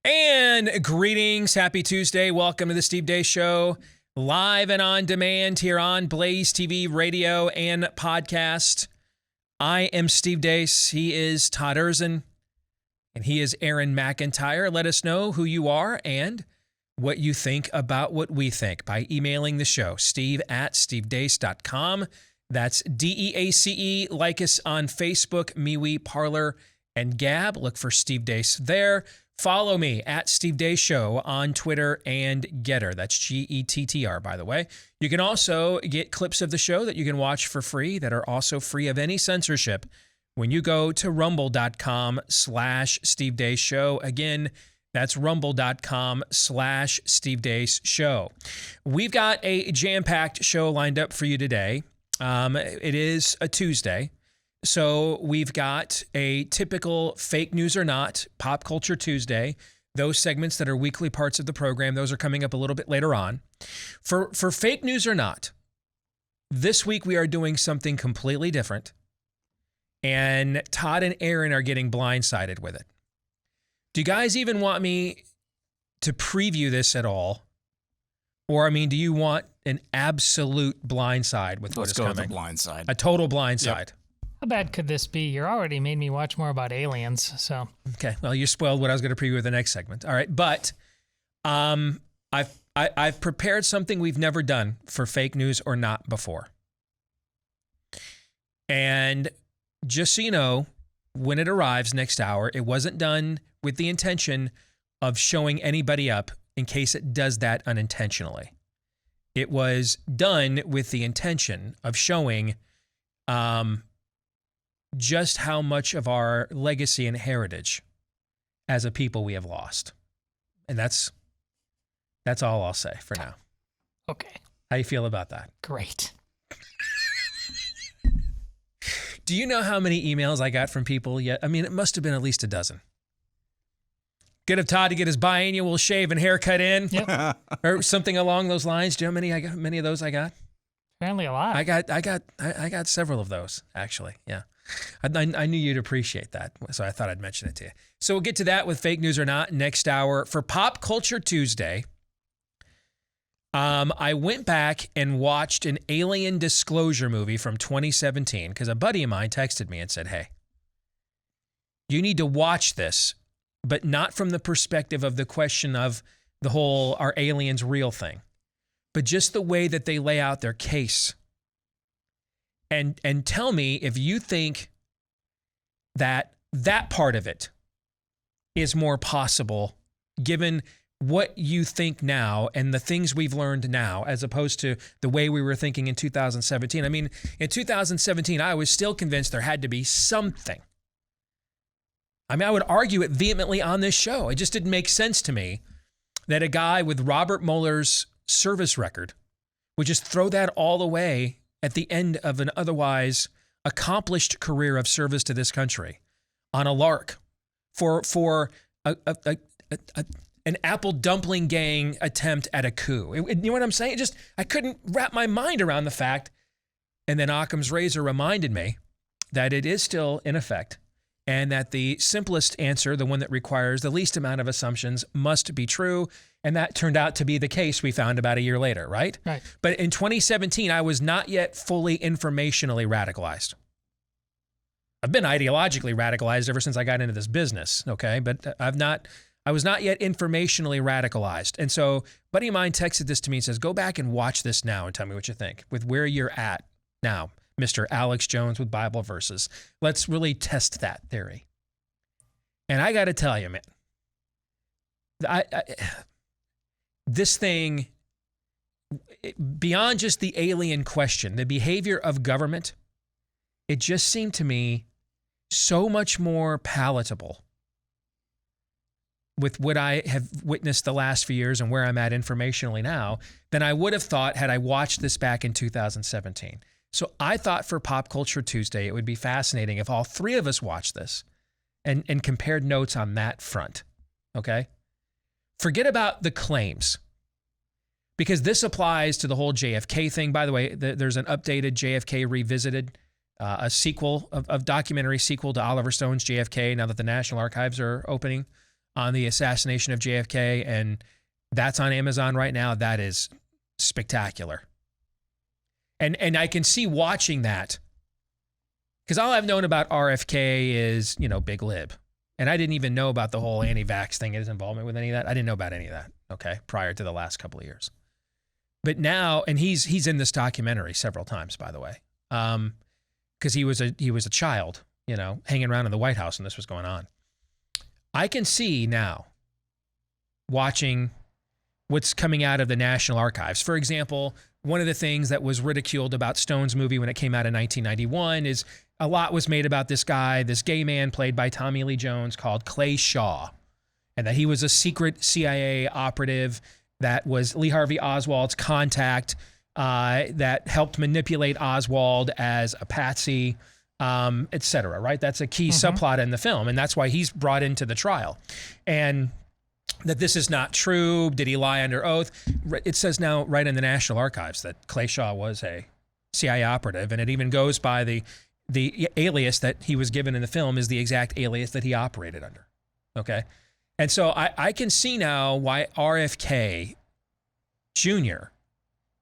And greetings. Happy Tuesday. Welcome to the Steve Deace Show, live and on demand here on Blaze TV, radio, and podcast. I am Steve Deace. He is Todd Erzin, and he is Aaron McIntyre. Let us know who you are and what you think about what we think by emailing the show, steve@stevedeace.com. That's DEACE. Like us on Facebook, MeWe, Parler, and Gab. Look for Steve Deace there. Follow me at Steve Deace Show on Twitter and Getter. That's GETTR, by the way. You can also get clips of the show that you can watch for free that are also free of any censorship when you go to rumble.com/Steve Deace Show. Again, that's rumble.com/Steve Deace Show. We've got a jam-packed show lined up for you today. It is a Tuesday. So we've got a typical Fake News or Not, Pop Culture Tuesday. Those segments that are weekly parts of the program, those are coming up a little bit later on. For Fake News or Not, this week we are doing something completely different. And Todd and Aaron are getting blindsided with it. Do you guys even want me to preview this at all? Or, do you want an absolute blindside with what is coming? Let's go with the blindside. A total blindside. Yep. How bad could this be? You already made me watch more about aliens, so. Okay, well, you spoiled what I was going to preview with the next segment. All right, but I've prepared something we've never done for Fake News or Not before. And just so you know, when it arrives next hour, it wasn't done with the intention of showing anybody up in case it does that unintentionally. It was done with the intention of showing just how much of our legacy and heritage as a people we have lost. And that's all I'll say for now. Okay. How you feel about that? Great. Do you know how many emails I got from people yet? It must have been at least a dozen. Good of Todd to get his biannual shave and haircut in. Yep. Or something along those lines. Do you know how many of those I got? Apparently a lot. I got several of those, actually. Yeah. I knew you'd appreciate that, so I thought I'd mention it to you. So we'll get to that with Fake News or Not next hour. For Pop Culture Tuesday, I went back and watched an alien disclosure movie from 2017 because a buddy of mine texted me and said, hey, you need to watch this, but not from the perspective of the question of the whole are aliens real thing, but just the way that they lay out their case. And tell me if you think that part of it is more possible given what you think now and the things we've learned now as opposed to the way we were thinking in 2017. In 2017, I was still convinced there had to be something. I would argue it vehemently on this show. It just didn't make sense to me that a guy with Robert Mueller's service record would just throw that all away at the end of an otherwise accomplished career of service to this country on a lark for an apple dumpling gang attempt at a coup. You know what I'm saying? I couldn't wrap my mind around the fact. And then Occam's razor reminded me that it is still in effect and that the simplest answer, the one that requires the least amount of assumptions, must be true. And that turned out to be the case we found about a year later, right? Right. But in 2017, I was not yet fully informationally radicalized. I've been ideologically radicalized ever since I got into this business, okay? But I was not yet informationally radicalized. And so a buddy of mine texted this to me and says, go back and watch this now and tell me what you think with where you're at now, Mr. Alex Jones with Bible verses. Let's really test that theory. And I got to tell you, man, this thing, beyond just the alien question, the behavior of government, it just seemed to me so much more palatable with what I have witnessed the last few years and where I'm at informationally now than I would have thought had I watched this back in 2017. So I thought for Pop Culture Tuesday, it would be fascinating if all three of us watched this and compared notes on that front, okay? Forget about the claims, because this applies to the whole JFK thing. By the way, there's an updated JFK Revisited, a sequel, of documentary sequel to Oliver Stone's JFK, now that the National Archives are opening. on the assassination of JFK, and that's on Amazon right now. That is spectacular. And I can see watching that, because all I've known about RFK is, big lib. And I didn't even know about the whole anti-vax thing, his involvement with any of that. I didn't know about any of that, okay, prior to the last couple of years. But now, and he's in this documentary several times, by the way, because he was a child, hanging around in the White House when this was going on. I can see now, watching what's coming out of the National Archives. For example, one of the things that was ridiculed about Stone's movie when it came out in 1991 is a lot was made about this guy, this gay man played by Tommy Lee Jones called Clay Shaw, and that he was a secret CIA operative that was Lee Harvey Oswald's contact that helped manipulate Oswald as a patsy, et cetera, right? That's a key subplot in the film, and that's why he's brought into the trial. And that this is not true. Did he lie under oath? It says now right in the National Archives that Clay Shaw was a CIA operative, and it even goes by the alias that he was given in the film is the exact alias that he operated under, okay? And so I can see now why RFK Jr.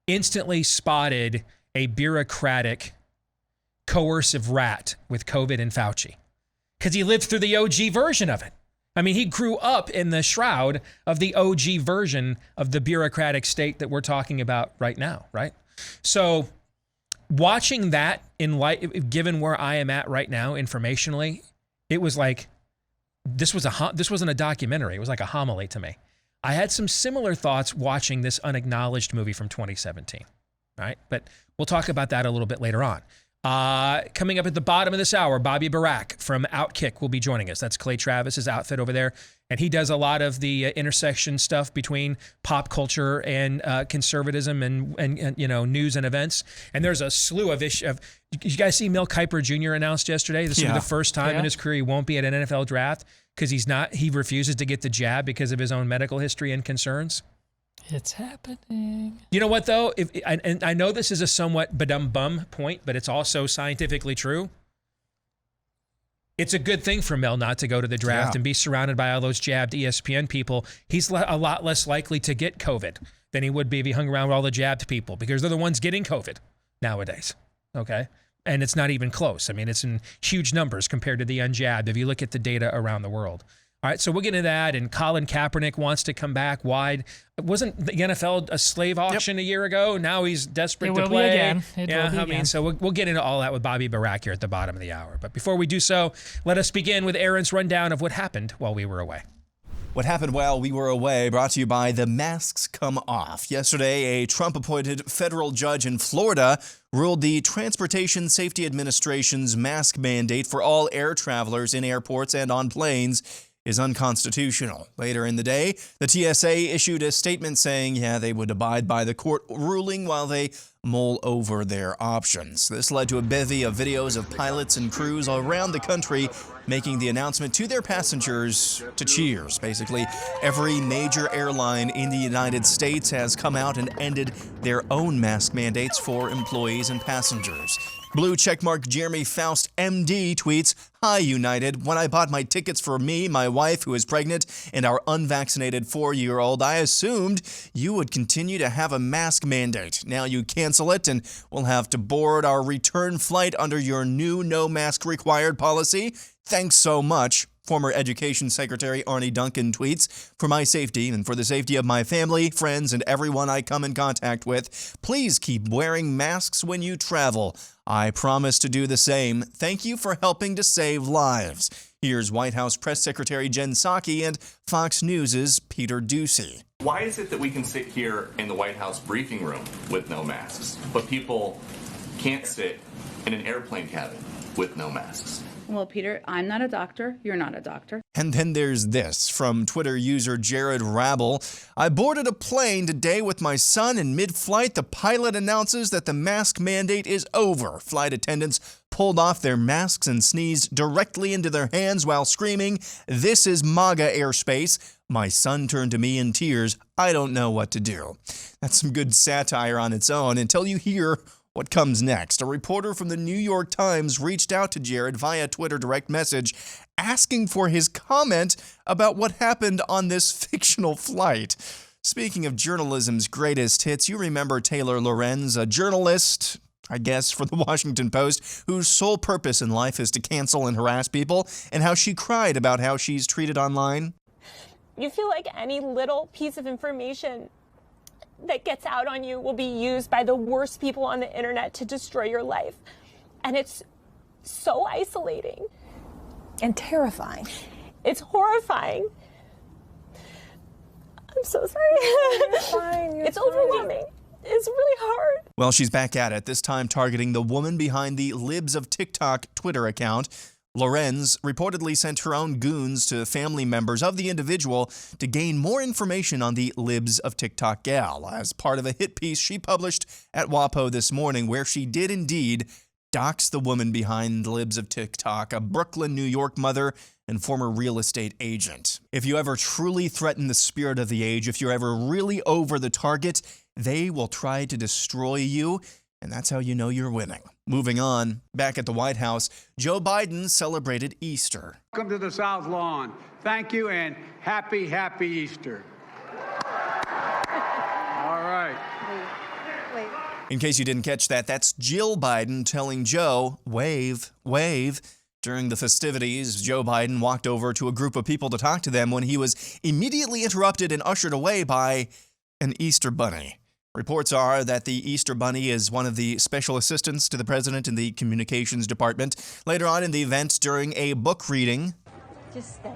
instantly spotted a bureaucratic, coercive rat with COVID and Fauci, because he lived through the OG version of it. I mean, he grew up in the shroud of the OG version of the bureaucratic state that we're talking about right now, right? So watching that in light, given where I am at right now informationally, it was like, this wasn't a documentary. It was like a homily to me. I had some similar thoughts watching this unacknowledged movie from 2017, right? But we'll talk about that a little bit later on. Coming up at the bottom of this hour, Bobby Burack from Outkick will be joining us. That's Clay Travis's outfit over there. And he does a lot of the intersection stuff between pop culture and conservatism and news and events. And there's a slew of issues. You guys see Mel Kiper Jr. announced yesterday? This will be the first time in his career he won't be at an NFL draft because he refuses to get the jab because of his own medical history and concerns. It's happening. You know what, though? And I know this is a somewhat badum-bum point, but it's also scientifically true. It's a good thing for Mel not to go to the draft and be surrounded by all those jabbed ESPN people. He's a lot less likely to get COVID than he would be if he hung around with all the jabbed people, because they're the ones getting COVID nowadays, okay? And it's not even close. I mean, it's in huge numbers compared to the unjabbed if you look at the data around the world. All right, so we'll get into that, and Colin Kaepernick wants to come back wide. Wasn't the NFL a slave auction a year ago? Now he's desperate to play. It will be again. So we'll get into all that with Bobby Burack here at the bottom of the hour. But before we do so, let us begin with Aaron's rundown of what happened while we were away. What happened while we were away, brought to you by The Masks Come Off. Yesterday, a Trump-appointed federal judge in Florida ruled the Transportation Safety Administration's mask mandate for all air travelers in airports and on planes is unconstitutional. Later in the day, the TSA issued a statement saying, they would abide by the court ruling while they mull over their options. This led to a bevy of videos of pilots and crews around the country making the announcement to their passengers to cheers. Basically, every major airline in the United States has come out and ended their own mask mandates for employees and passengers. Blue checkmark Jeremy Faust MD tweets, "Hi United, when I bought my tickets for me, my wife who is pregnant, and our unvaccinated 4-year-old, I assumed you would continue to have a mask mandate. Now you cancel it and we'll have to board our return flight under your new no mask required policy. Thanks so much." Former Education Secretary Arnie Duncan tweets, "For my safety and for the safety of my family, friends, and everyone I come in contact with, please keep wearing masks when you travel. I promise to do the same. Thank you for helping to save lives." Here's White House Press Secretary Jen Psaki and Fox News' Peter Ducey. Why is it that we can sit here in the White House briefing room with no masks, but people can't sit in an airplane cabin with no masks? Well, Peter, I'm not a doctor. You're not a doctor. And then there's this from Twitter user Jared Rabble. "I boarded a plane today with my son. In mid-flight, the pilot announces that the mask mandate is over. Flight attendants pulled off their masks and sneezed directly into their hands while screaming, 'This is MAGA airspace.' My son turned to me in tears. I don't know what to do." That's some good satire on its own until you hear What comes next? A reporter from the New York Times reached out to Jared via Twitter direct message asking for his comment about what happened on this fictional flight. Speaking of journalism's greatest hits, you remember Taylor Lorenz, a journalist, I guess, for the Washington Post, whose sole purpose in life is to cancel and harass people, and how she cried about how she's treated online. You feel like any little piece of information that gets out on you will be used by the worst people on the internet to destroy your life. And it's so isolating. And terrifying. It's horrifying. I'm so sorry. You're fine. It's overwhelming. It's really hard. Well, she's back at it, this time targeting the woman behind the Libs of TikTok Twitter account. Lorenz reportedly sent her own goons to family members of the individual to gain more information on the Libs of TikTok gal, as part of a hit piece she published at WAPO this morning, where she did indeed dox the woman behind Libs of TikTok, a Brooklyn, New York mother and former real estate agent. If you ever truly threaten the spirit of the age, if you're ever really over the target, they will try to destroy you, and that's how you know you're winning. Moving on, back at the White House, Joe Biden celebrated Easter. Welcome to the South Lawn. Thank you and happy, happy Easter. All right. Wait. In case you didn't catch that, that's Jill Biden telling Joe, wave, wave. During the festivities, Joe Biden walked over to a group of people to talk to them when he was immediately interrupted and ushered away by an Easter bunny. Reports are that the Easter bunny is one of the special assistants to the president in the communications department. Later on in the event, during a book reading, Just stay.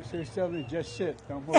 She's telling me just sit, don't move.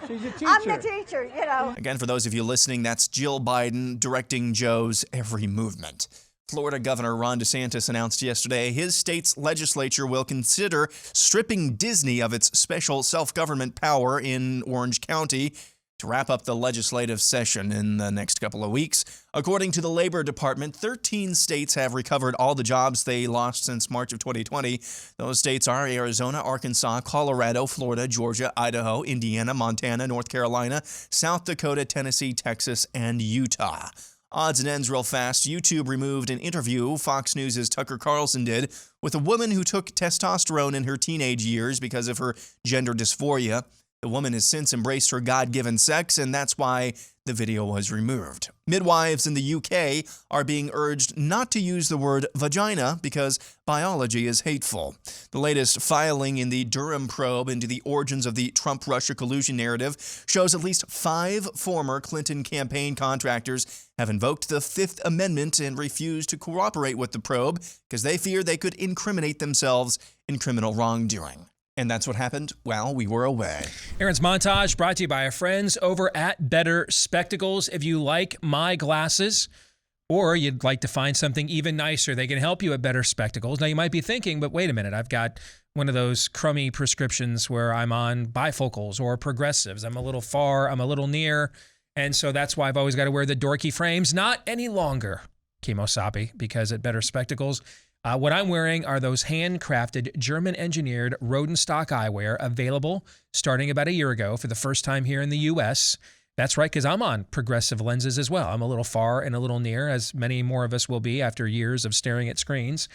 She's a teacher. I'm the teacher, you know. again, for those of you listening, that's Jill Biden directing Joe's every movement. Florida Governor Ron DeSantis announced yesterday his state's legislature will consider stripping Disney of its special self-government power in Orange County to wrap up the legislative session in the next couple of weeks. According to the Labor Department, 13 states have recovered all the jobs they lost since March of 2020. Those states are Arizona, Arkansas, Colorado, Florida, Georgia, Idaho, Indiana, Montana, North Carolina, South Dakota, Tennessee, Texas, and Utah. Odds and ends real fast. YouTube removed an interview Fox News' Tucker Carlson did with a woman who took testosterone in her teenage years because of her gender dysphoria. The woman has since embraced her God-given sex, and that's why the video was removed. Midwives in the UK are being urged not to use the word vagina because biology is hateful. The latest filing in the Durham probe into the origins of the Trump-Russia collusion narrative shows at least 5 former Clinton campaign contractors have invoked the Fifth Amendment and refused to cooperate with the probe because they fear they could incriminate themselves in criminal wrongdoing. And that's what happened while we were away. Aaron's Montage brought to you by our friends over at Better Spectacles. If you like my glasses or you'd like to find something even nicer, they can help you at Better Spectacles. Now, you might be thinking, but wait a minute, I've got one of those crummy prescriptions where I'm on bifocals or progressives. I'm a little far, I'm a little near, and so that's why I've always got to wear the dorky frames. Not any longer, Kimosabi, because at Better Spectacles, what I'm wearing are those handcrafted, German-engineered Rodenstock eyewear available starting about a year ago for the first time here in the U.S. That's right, because I'm on progressive lenses as well. I'm a little far and a little near, as many more of us will be after years of staring at screens.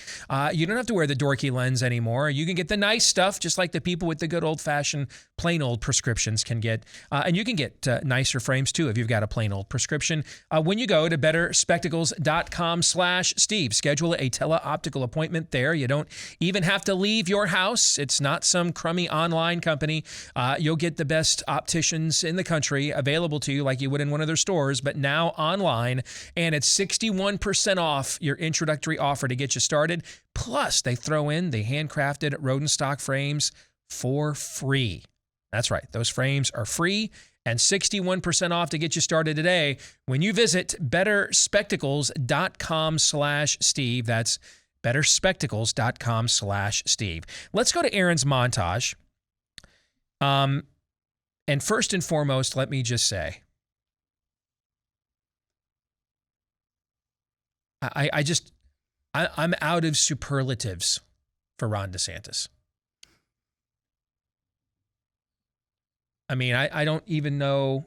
You don't have to wear the dorky lens anymore. You can get the nice stuff, just like the people with the good old-fashioned plain old prescriptions can get. And you can get nicer frames, too, if you've got a plain old prescription. When you go to betterspectacles.com/Steve, schedule a teleoptical appointment there. You don't even have to leave your house. It's not some crummy online company. You'll get the best opticians in the country available to you like you would in one of their stores, but now online, and it's 61% off your introductory offer to get you started. Plus, they throw in the handcrafted Rodenstock frames for free. That's right. Those frames are free and 61% off to get you started today when you visit betterspectacles.com/Steve. That's betterspectacles.com/Steve. Let's go to Aaron's montage. And first and foremost, let me just say, I'm out of superlatives for Ron DeSantis. I mean, I don't even know.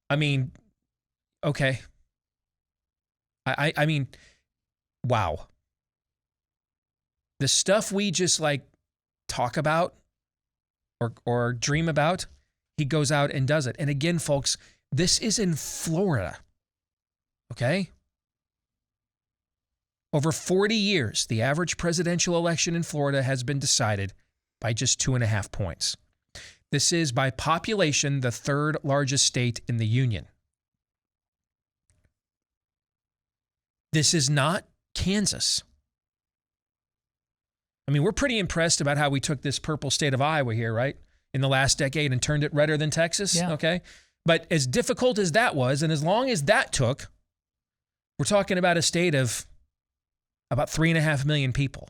I mean, okay. I mean, wow. The stuff we just like talk about or dream about, he goes out and does it. And again, folks, this is in Florida. Okay? Over 40 years, the average presidential election in Florida has been decided by just 2.5 points. This is, by population, the third largest state in the union. This is not Kansas. I mean, we're pretty impressed about how we took this purple state of Iowa here, right, in the last decade and turned it redder than Texas, Yeah. okay? But as difficult as that was, and as long as that took, we're talking about a state of about 3.5 million people.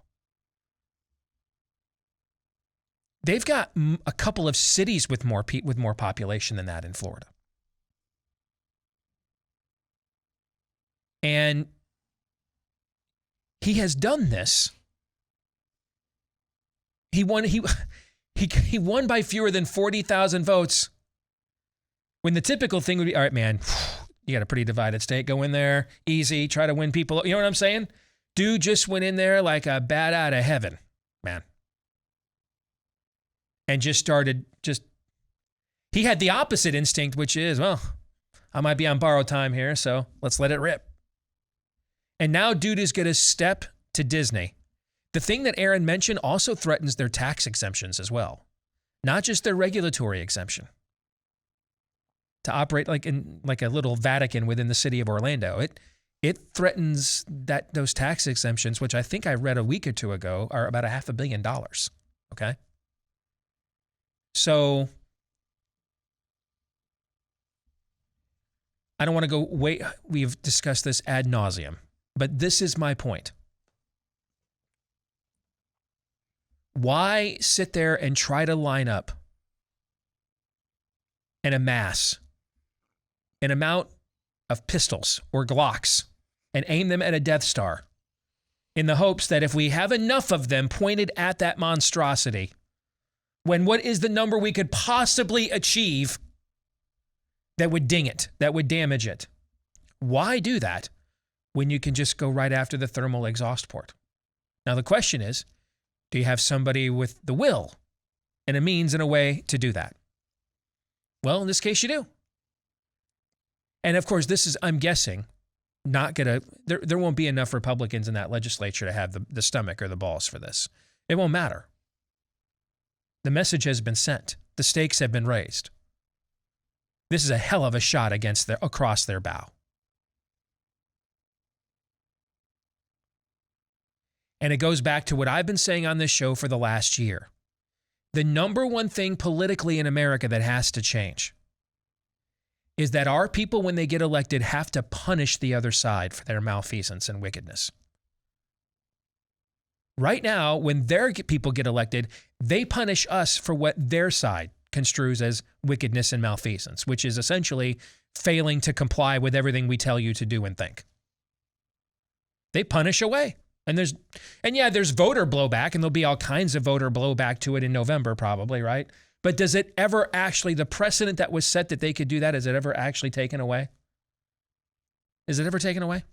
They've got a couple of cities with more population than that in Florida. And he has done this. He won by fewer than 40,000 votes. When the typical thing would be, all right, man, you got a pretty divided state. Go in there, easy, try to win people. You know what I'm saying? Dude just went in there like a bat out of heaven, man. And he had the opposite instinct, which is, well, I might be on borrowed time here, so let's let it rip. And now dude is going to step to Disney. The thing that Aaron mentioned also threatens their tax exemptions as well, not just their regulatory exemption. To operate like a little Vatican within the city of Orlando, it threatens those tax exemptions, which I think I read a week or two ago, are about $500 million. Okay, so I don't want to go wait. We've discussed this ad nauseum, but this is my point. Why sit there and try to line up and amass an amount of pistols or Glocks and aim them at a Death Star in the hopes that if we have enough of them pointed at that monstrosity, when what is the number we could possibly achieve that would ding it, that would damage it? Why do that when you can just go right after the thermal exhaust port? Now the question is, do you have somebody with the will and a means and a way to do that? Well, in this case, you do. And of course, this is, I'm guessing, not going to, there won't be enough Republicans in that legislature to have the stomach or the balls for this. It won't matter. The message has been sent. The stakes have been raised. This is a hell of a shot across their bow. And it goes back to what I've been saying on this show for the last year. The number one thing politically in America that has to change is that our people, when they get elected, have to punish the other side for their malfeasance and wickedness. Right now, when their people get elected, they punish us for what their side construes as wickedness and malfeasance, which is essentially failing to comply with everything we tell you to do and think. They punish away. And there's voter blowback, and there'll be all kinds of voter blowback to it in November probably, right? But does it ever actually, the precedent that was set that they could do that, is it ever actually taken away? Is it ever taken away?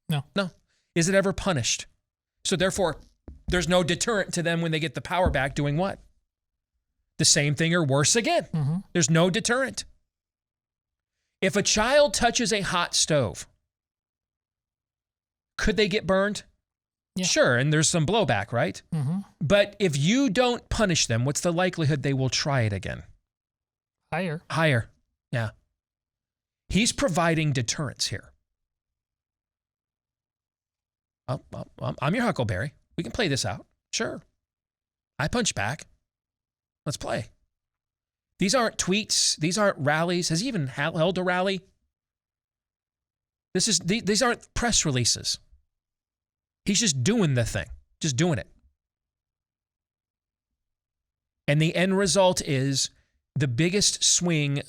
No. No. Is it ever punished? So therefore, there's no deterrent to them when they get the power back doing what? The same thing or worse again. Mm-hmm. There's no deterrent. If a child touches a hot stove, could they get burned? Yeah. Sure, and there's some blowback, right? Mm-hmm. But if you don't punish them, what's the likelihood they will try it again? Higher. Yeah. He's providing deterrence here. I'm your Huckleberry. We can play this out. Sure. I punch back. Let's play. These aren't tweets. These aren't rallies. Has he even held a rally? These aren't press releases. He's just doing the thing, just doing it. And the end result is the biggest swing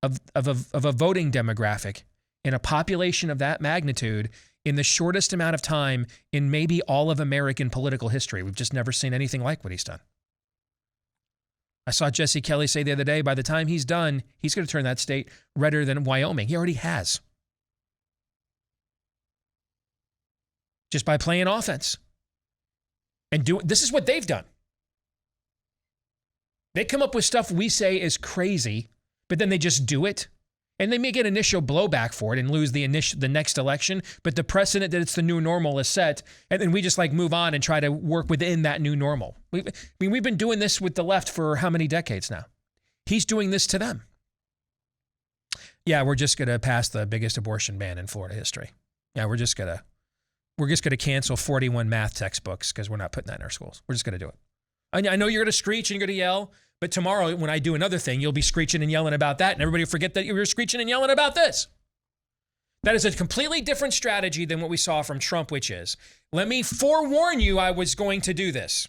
of a voting demographic in a population of that magnitude in the shortest amount of time in maybe all of American political history. We've just never seen anything like what he's done. I saw Jesse Kelly say the other day, by the time he's done, he's going to turn that state redder than Wyoming. He already has. Just by playing offense. And this is what they've done. They come up with stuff we say is crazy, but then they just do it. And they may get initial blowback for it and lose the next election, but the precedent that it's the new normal is set, and then we just like move on and try to work within that new normal. We've been doing this with the left for how many decades now? He's doing this to them. Yeah, we're just going to pass the biggest abortion ban in Florida history. Yeah, we're just going to cancel 41 math textbooks because we're not putting that in our schools. We're just going to do it. I know you're going to screech and you're going to yell, but tomorrow when I do another thing, you'll be screeching and yelling about that, and everybody will forget that you were screeching and yelling about this. That is a completely different strategy than what we saw from Trump, which is, let me forewarn you I was going to do this.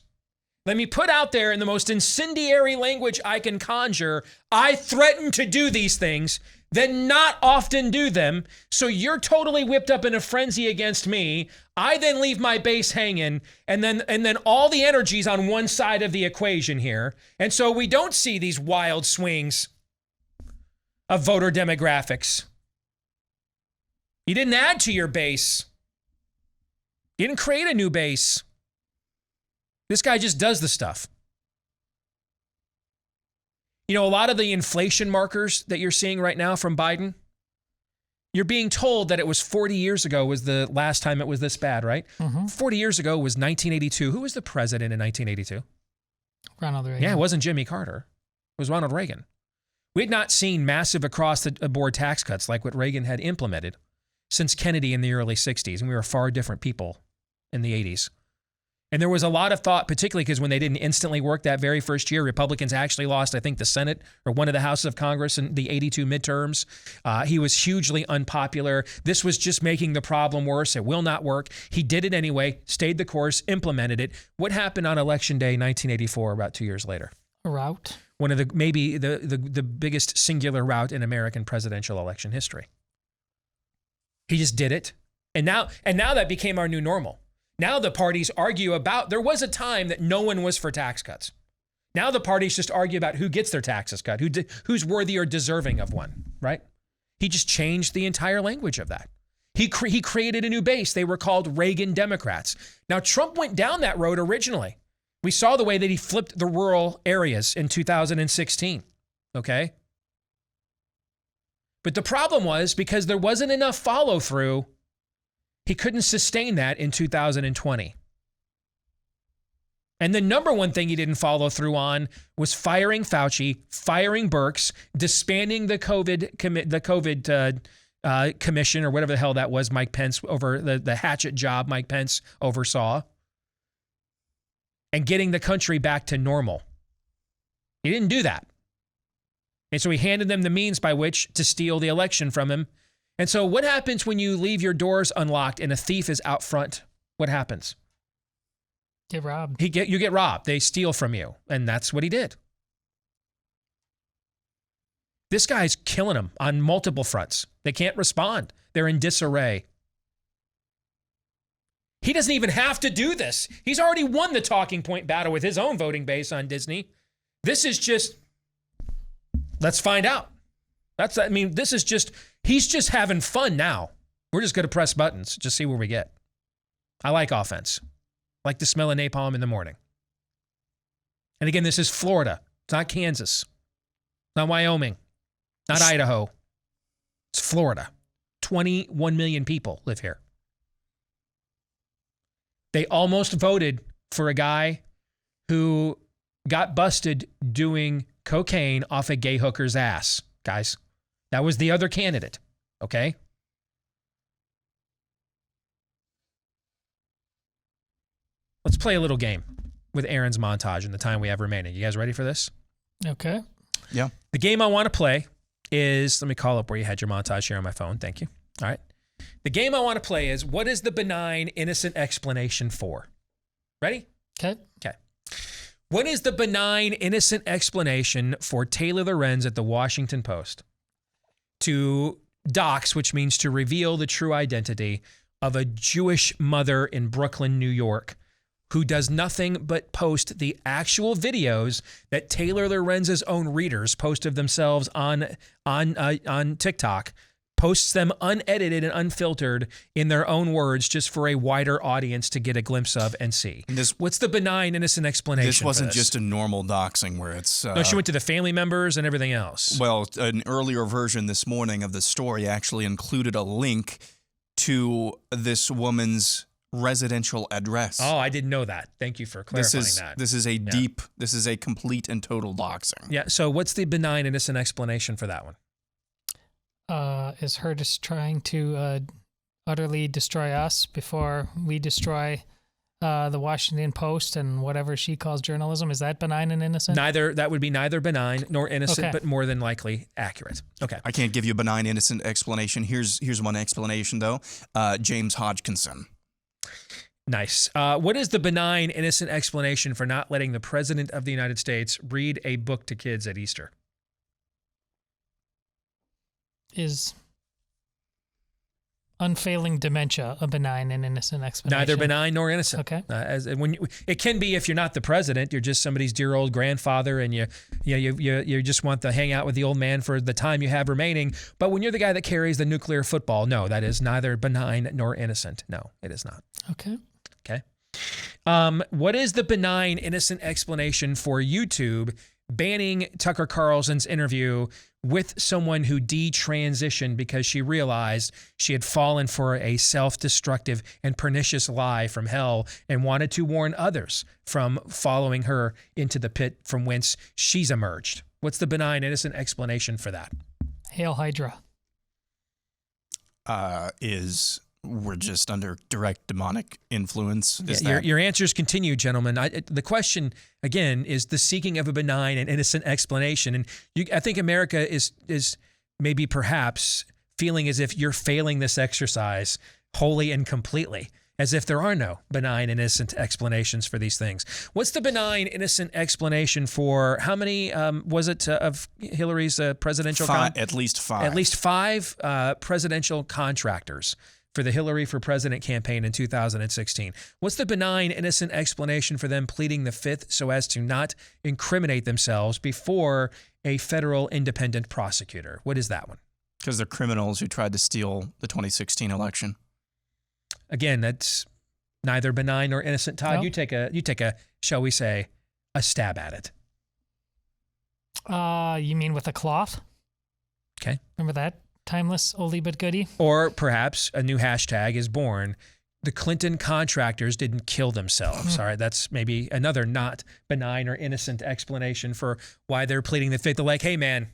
Let me put out there in the most incendiary language I can conjure, I threaten to do these things, then not often do them, so you're totally whipped up in a frenzy against me. I then leave my base hanging, and then all the energy's on one side of the equation here. And so we don't see these wild swings of voter demographics. You didn't add to your base. You didn't create a new base. This guy just does the stuff. You know, a lot of the inflation markers that you're seeing right now from Biden, you're being told that it was 40 years ago was the last time it was this bad, right? 40 years ago was 1982. Who was the president in 1982? Ronald Reagan. Yeah, it wasn't Jimmy Carter. It was Ronald Reagan. We had not seen massive across-the-board tax cuts like what Reagan had implemented since Kennedy in the early 60s, and we were far different people in the 80s. And there was a lot of thought, particularly because when they didn't instantly work that very first year, Republicans actually lost, I think, the Senate or one of the houses of Congress in the 82 midterms. He was hugely unpopular. This was just making the problem worse. It will not work. He did it anyway, stayed the course, implemented it. What happened on Election Day 1984, about 2 years later? A rout. One of maybe the biggest singular rout in American presidential election history. He just did it. And now that became our new normal. Now the parties argue about, there was a time that no one was for tax cuts. Now the parties just argue about who gets their taxes cut, who's worthy or deserving of one, right? He just changed the entire language of that. He created a new base. They were called Reagan Democrats. Now Trump went down that road originally. We saw the way that he flipped the rural areas in 2016, okay? But the problem was because there wasn't enough follow through, he couldn't sustain that in 2020. And the number one thing he didn't follow through on was firing Fauci, firing Birx, disbanding the COVID commission or whatever the hell that was, Mike Pence, over the hatchet job Mike Pence oversaw, and getting the country back to normal. He didn't do that. And so he handed them the means by which to steal the election from him. And so what happens when you leave your doors unlocked and a thief is out front? What happens? Get robbed. You get robbed. They steal from you. And that's what he did. This guy's killing them on multiple fronts. They can't respond. They're in disarray. He doesn't even have to do this. He's already won the talking point battle with his own voting base on Disney. This is just, let's find out. This is just, he's just having fun now. We're just going to press buttons, just see where we get. I like offense. I like the smell of napalm in the morning. And again, this is Florida. It's not Kansas. Not Wyoming. Not Idaho. It's Florida. 21 million people live here. They almost voted for a guy who got busted doing cocaine off a gay hooker's ass, guys. That was the other candidate, okay? Let's play a little game with Aaron's montage in the time we have remaining. You guys ready for this? Okay. Yeah. The game I want to play is, let me call up where you had your montage here on my phone. Thank you. All right. The game I want to play is, what is the benign, innocent explanation for? Ready? Okay. Okay. What is the benign, innocent explanation for Taylor Lorenz at the Washington Post to dox, which means to reveal the true identity of a Jewish mother in Brooklyn, New York, who does nothing but post the actual videos that Taylor Lorenz's own readers post of themselves on TikTok, posts them unedited and unfiltered in their own words just for a wider audience to get a glimpse of and see. What's the benign, innocent explanation? This wasn't for this? just a normal doxing where it's... No, she went to the family members and everything else. Well, an earlier version this morning of the story actually included a link to this woman's residential address. Oh, I didn't know that. Thank you for clarifying that. This is this is a complete and total doxing. Yeah, so what's the benign, innocent explanation for that one? Is her just trying to utterly destroy us before we destroy the Washington Post and whatever she calls journalism? Is that benign and innocent? That would be neither benign nor innocent, Okay. but more than likely accurate. Okay. I can't give you a benign, innocent explanation. Here's one explanation, though. James Hodgkinson. Nice. What is the benign, innocent explanation for not letting the President of the United States read a book to kids at Easter? Is unfailing dementia a benign and innocent explanation? Neither benign nor innocent. Okay. It can be if you're not the president, you're just somebody's dear old grandfather, and you just want to hang out with the old man for the time you have remaining. But when you're the guy that carries the nuclear football, no, that is neither benign nor innocent. No, it is not. Okay. Okay. What is the benign, innocent explanation for YouTube banning Tucker Carlson's interview with someone who detransitioned because she realized she had fallen for a self-destructive and pernicious lie from hell and wanted to warn others from following her into the pit from whence she's emerged? What's the benign, innocent explanation for that? Hail Hydra. We're just under direct demonic influence. Your answers continue, gentlemen. The question, again, is the seeking of a benign and innocent explanation. And I think America is maybe perhaps feeling as if you're failing this exercise wholly and completely, as if there are no benign, innocent explanations for these things. What's the benign, innocent explanation for how many, was it of Hillary's presidential? At least five. At least five presidential contractors for the Hillary for President campaign in 2016. What's the benign, innocent explanation for them pleading the fifth so as to not incriminate themselves before a federal independent prosecutor? What is that one? Because they're criminals who tried to steal the 2016 election. Again, that's neither benign nor innocent. Todd, No. you take a, shall we say, a stab at it. You mean with a cloth? Okay. Remember that? Timeless oldie but goodie? Or perhaps a new hashtag is born. The Clinton contractors didn't kill themselves. All right, that's maybe another not benign or innocent explanation for why they're pleading the fifth. They're like, hey, man,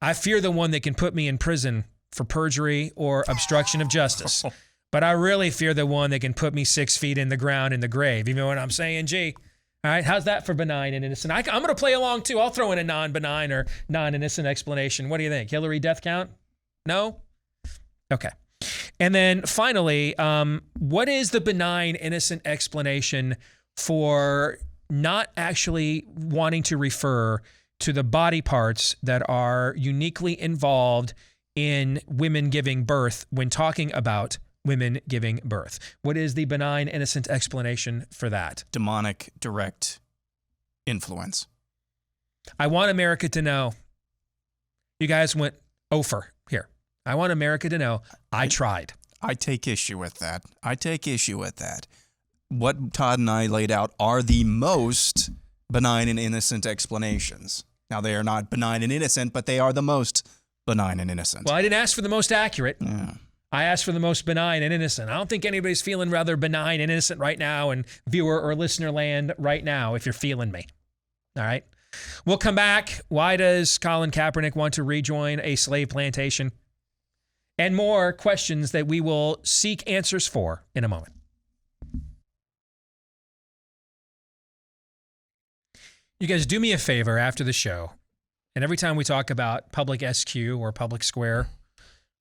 I fear the one that can put me in prison for perjury or obstruction of justice. But I really fear the one that can put me 6 feet in the ground in the grave. You know what I'm saying, G? All right, how's that for benign and innocent? I'm going to play along, too. I'll throw in a non-benign or non-innocent explanation. What do you think? Hillary death count? No? Okay. And then finally, what is the benign, innocent explanation for not actually wanting to refer to the body parts that are uniquely involved in women giving birth when talking about women giving birth? What is the benign, innocent explanation for that? Demonic direct influence. I want America to know. You guys went over here. I want America to know I tried. I take issue with that. What Todd and I laid out are the most benign and innocent explanations. Now, they are not benign and innocent, but they are the most benign and innocent. Well, I didn't ask for the most accurate. Yeah. I asked for the most benign and innocent. I don't think anybody's feeling rather benign and innocent right now in viewer or listener land right now, if you're feeling me. All right. We'll come back. Why does Colin Kaepernick want to rejoin a slave plantation? And more questions that we will seek answers for in a moment. You guys do me a favor after the show. And every time we talk about public SQ or public square,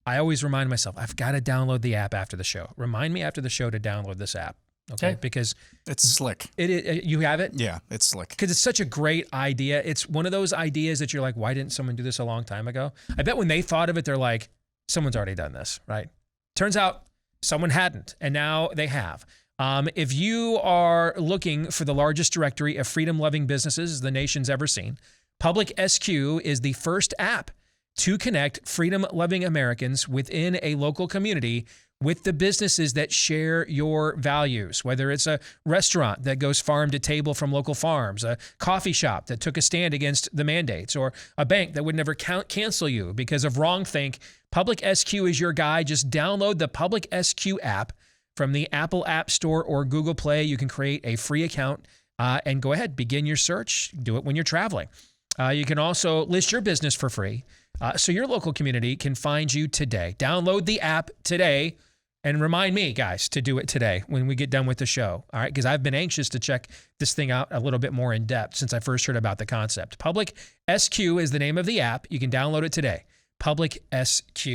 I always remind myself, I've got to download the app after the show. Remind me after the show to download this app. Okay. Because it's slick. You have it? Yeah, it's slick. Because it's such a great idea. It's one of those ideas that you're like, why didn't someone do this a long time ago? I bet when they thought of it, they're like, someone's already done this, right? Turns out someone hadn't, and now they have. If you are looking for the largest directory of freedom-loving businesses the nation's ever seen, Public SQ is the first app to connect freedom-loving Americans within a local community with the businesses that share your values, whether it's a restaurant that goes farm to table from local farms, a coffee shop that took a stand against the mandates, or a bank that would never cancel you because of wrongthink. Public SQ is your guy. Just download the Public SQ app from the Apple App Store or Google Play. You can create a free account and go ahead, begin your search. Do it when you're traveling. You can also list your business for free so your local community can find you today. Download the app today. And remind me, guys, to do it today when we get done with the show, all right? Because I've been anxious to check this thing out a little bit more in depth since I first heard about the concept. Public SQ is the name of the app. You can download it today. Public SQ.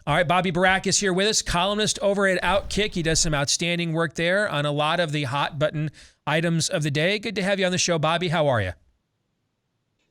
All right, Bobby Burack is here with us, columnist over at Outkick. He does some outstanding work there on a lot of the hot button items of the day. Good to have you on the show, Bobby. How are you?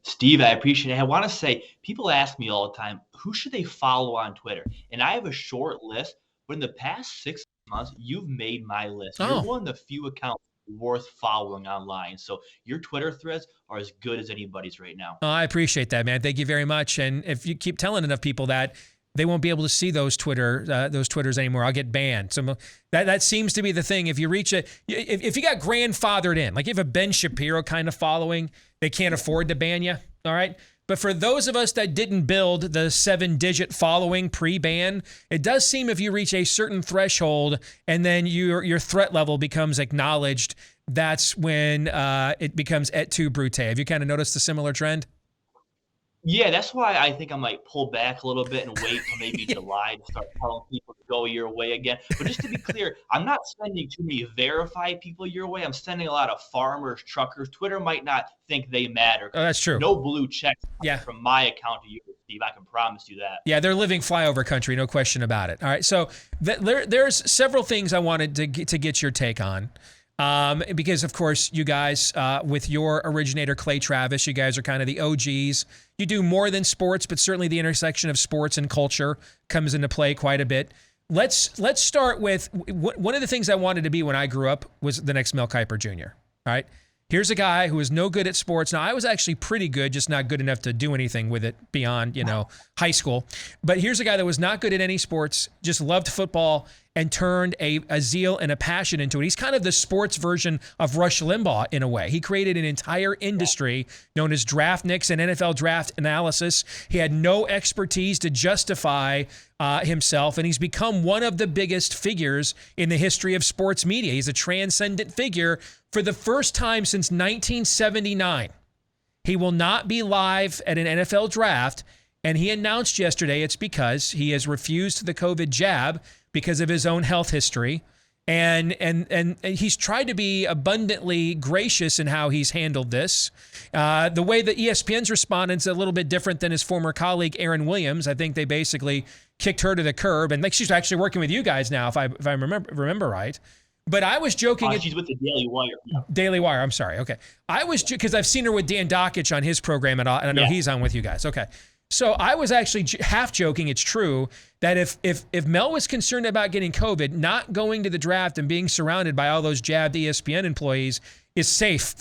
Steve, I appreciate it. I want to say, people ask me all the time, who should they follow on Twitter? And I have a short list, but in the past 6 months, you've made my list. You're one of the few accounts worth following online. So your Twitter threads are as good as anybody's right now. Oh, I appreciate that, man. Thank you very much. And if you keep telling enough people that, they won't be able to see those Twitters anymore. I'll get banned. So that seems to be the thing. If you reach if you got grandfathered in, like you have a Ben Shapiro kind of following, they can't afford to ban you. All right. But for those of us that didn't build the 7-digit following pre-ban, it does seem if you reach a certain threshold and then your threat level becomes acknowledged, that's when it becomes et tu, Brute. Have you kind of noticed a similar trend? Yeah, that's why I think I might pull back a little bit and wait till maybe July to start telling people to go your way again. But just to be clear, I'm not sending too many verified people your way. I'm sending a lot of farmers, truckers. Twitter might not think they matter. Oh, that's true. No blue checks from my account to you, Steve. I can promise you that. Yeah, they're living flyover country, no question about it. All right, so there's several things I wanted to get your take on. Because, of course, you guys, with your originator, Clay Travis, you guys are kind of the OGs. You do more than sports, but certainly the intersection of sports and culture comes into play quite a bit. Let's start with one of the things I wanted to be when I grew up was the next Mel Kiper Jr., all right? Here's a guy who was no good at sports. Now, I was actually pretty good, just not good enough to do anything with it beyond, high school. But here's a guy that was not good at any sports, just loved football, and turned a zeal and a passion into it. He's kind of the sports version of Rush Limbaugh in a way. He created an entire industry known as Draftniks and NFL draft analysis. He had no expertise to justify himself, and he's become one of the biggest figures in the history of sports media. He's a transcendent figure for the first time since 1979. He will not be live at an NFL draft, and he announced yesterday it's because he has refused the COVID jab because of his own health history. And he's tried to be abundantly gracious in how he's handled this. The way that ESPN's responded is a little bit different than his former colleague, Aaron Williams. I think they basically kicked her to the curb. And she's actually working with you guys now, if I remember right. But I was joking. She's with the Daily Wire. Yeah. Daily Wire, I'm sorry. Okay. I was, because I've seen her with Dan Dockich on his program, and I know he's on with you guys. Okay. So I was actually half joking, it's true, that if Mel was concerned about getting COVID, not going to the draft and being surrounded by all those jabbed ESPN employees is safe.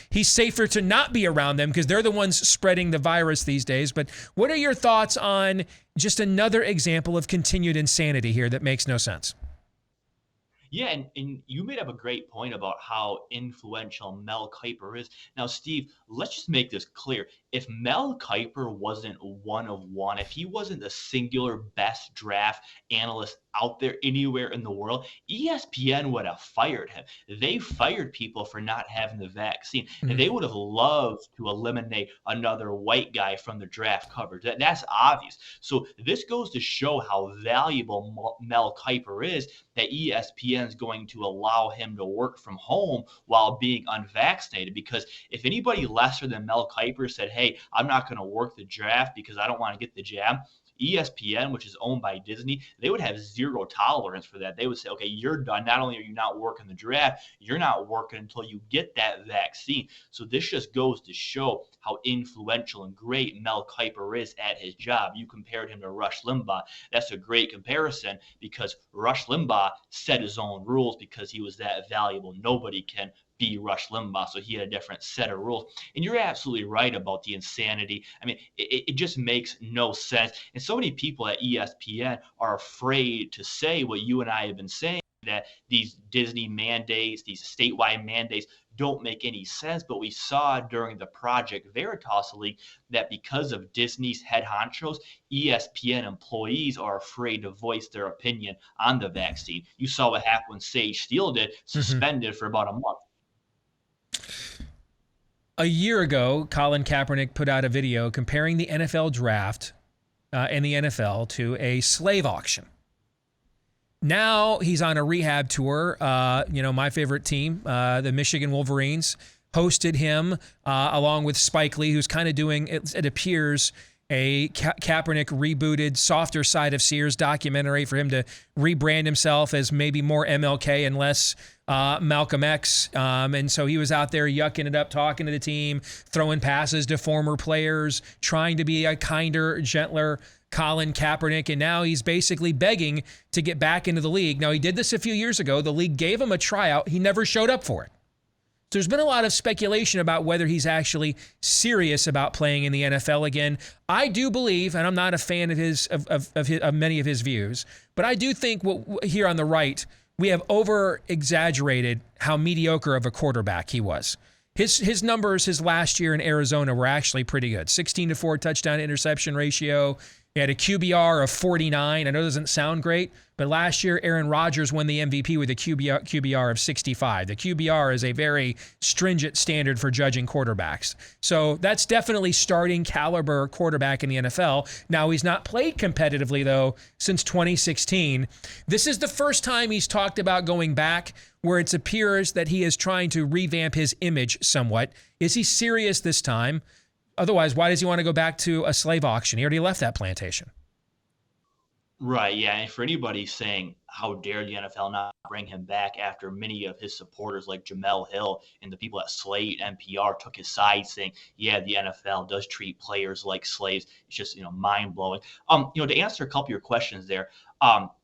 He's safer to not be around them because they're the ones spreading the virus these days. But what are your thoughts on just another example of continued insanity here that makes no sense? Yeah, and you made up a great point about how influential Mel Kiper is. Now, Steve, let's just make this clear. If Mel Kiper wasn't one of one, if he wasn't the singular best draft analyst out there anywhere in the world, ESPN would have fired him. They fired people for not having the vaccine, and they would have loved to eliminate another white guy from the draft coverage. That's obvious. So this goes to show how valuable Mel Kiper is, that ESPN is going to allow him to work from home while being unvaccinated. Because if anybody lesser than Mel Kiper said, hey, I'm not going to work the draft because I don't want to get the jab, ESPN, which is owned by Disney, they would have zero tolerance for that. They would say, okay, you're done. Not only are you not working the draft, you're not working until you get that vaccine. So this just goes to show how influential and great Mel Kiper is at his job. You compared him to Rush Limbaugh. That's a great comparison because Rush Limbaugh set his own rules because he was that valuable. Nobody can be Rush Limbaugh, so he had a different set of rules. And you're absolutely right about the insanity. I mean, it just makes no sense. And so many people at ESPN are afraid to say what you and I have been saying, that these Disney mandates, these statewide mandates don't make any sense. But we saw during the Project Veritas League that because of Disney's head honchos, ESPN employees are afraid to voice their opinion on the vaccine. You saw what happened when Sage Steele did, suspended for about a month. A year ago, Colin Kaepernick put out a video comparing the NFL draft and the NFL to a slave auction. Now he's on a rehab tour. My favorite team, the Michigan Wolverines, hosted him along with Spike Lee, who's kind of doing, it appears, a Kaepernick rebooted Softer Side of Sears documentary for him to rebrand himself as maybe more MLK and less Malcolm X. And so he was out there yucking it up, talking to the team, throwing passes to former players, trying to be a kinder, gentler Colin Kaepernick. And now he's basically begging to get back into the league. Now, he did this a few years ago. The league gave him a tryout. He never showed up for it. So there's been a lot of speculation about whether he's actually serious about playing in the NFL again. I do believe, and I'm not a fan of of many of his views, but I do think here on the right, we have over-exaggerated how mediocre of a quarterback he was. His numbers his last year in Arizona were actually pretty good. 16-4 touchdown interception ratio. He had a QBR of 49. I know it doesn't sound great, but last year Aaron Rodgers won the MVP with a QBR of 65. The QBR is a very stringent standard for judging quarterbacks. So that's definitely starting caliber quarterback in the NFL. Now, he's not played competitively, though, since 2016. This is the first time he's talked about going back, where it appears that he is trying to revamp his image somewhat. Is he serious this time? Otherwise, why does he want to go back to a slave auction? He already left that plantation. Right, yeah. And for anybody saying, how dare the NFL not bring him back after many of his supporters like Jamel Hill and the people at Slate, NPR took his side saying, yeah, the NFL does treat players like slaves. It's just, mind-blowing. To answer a couple of your questions there,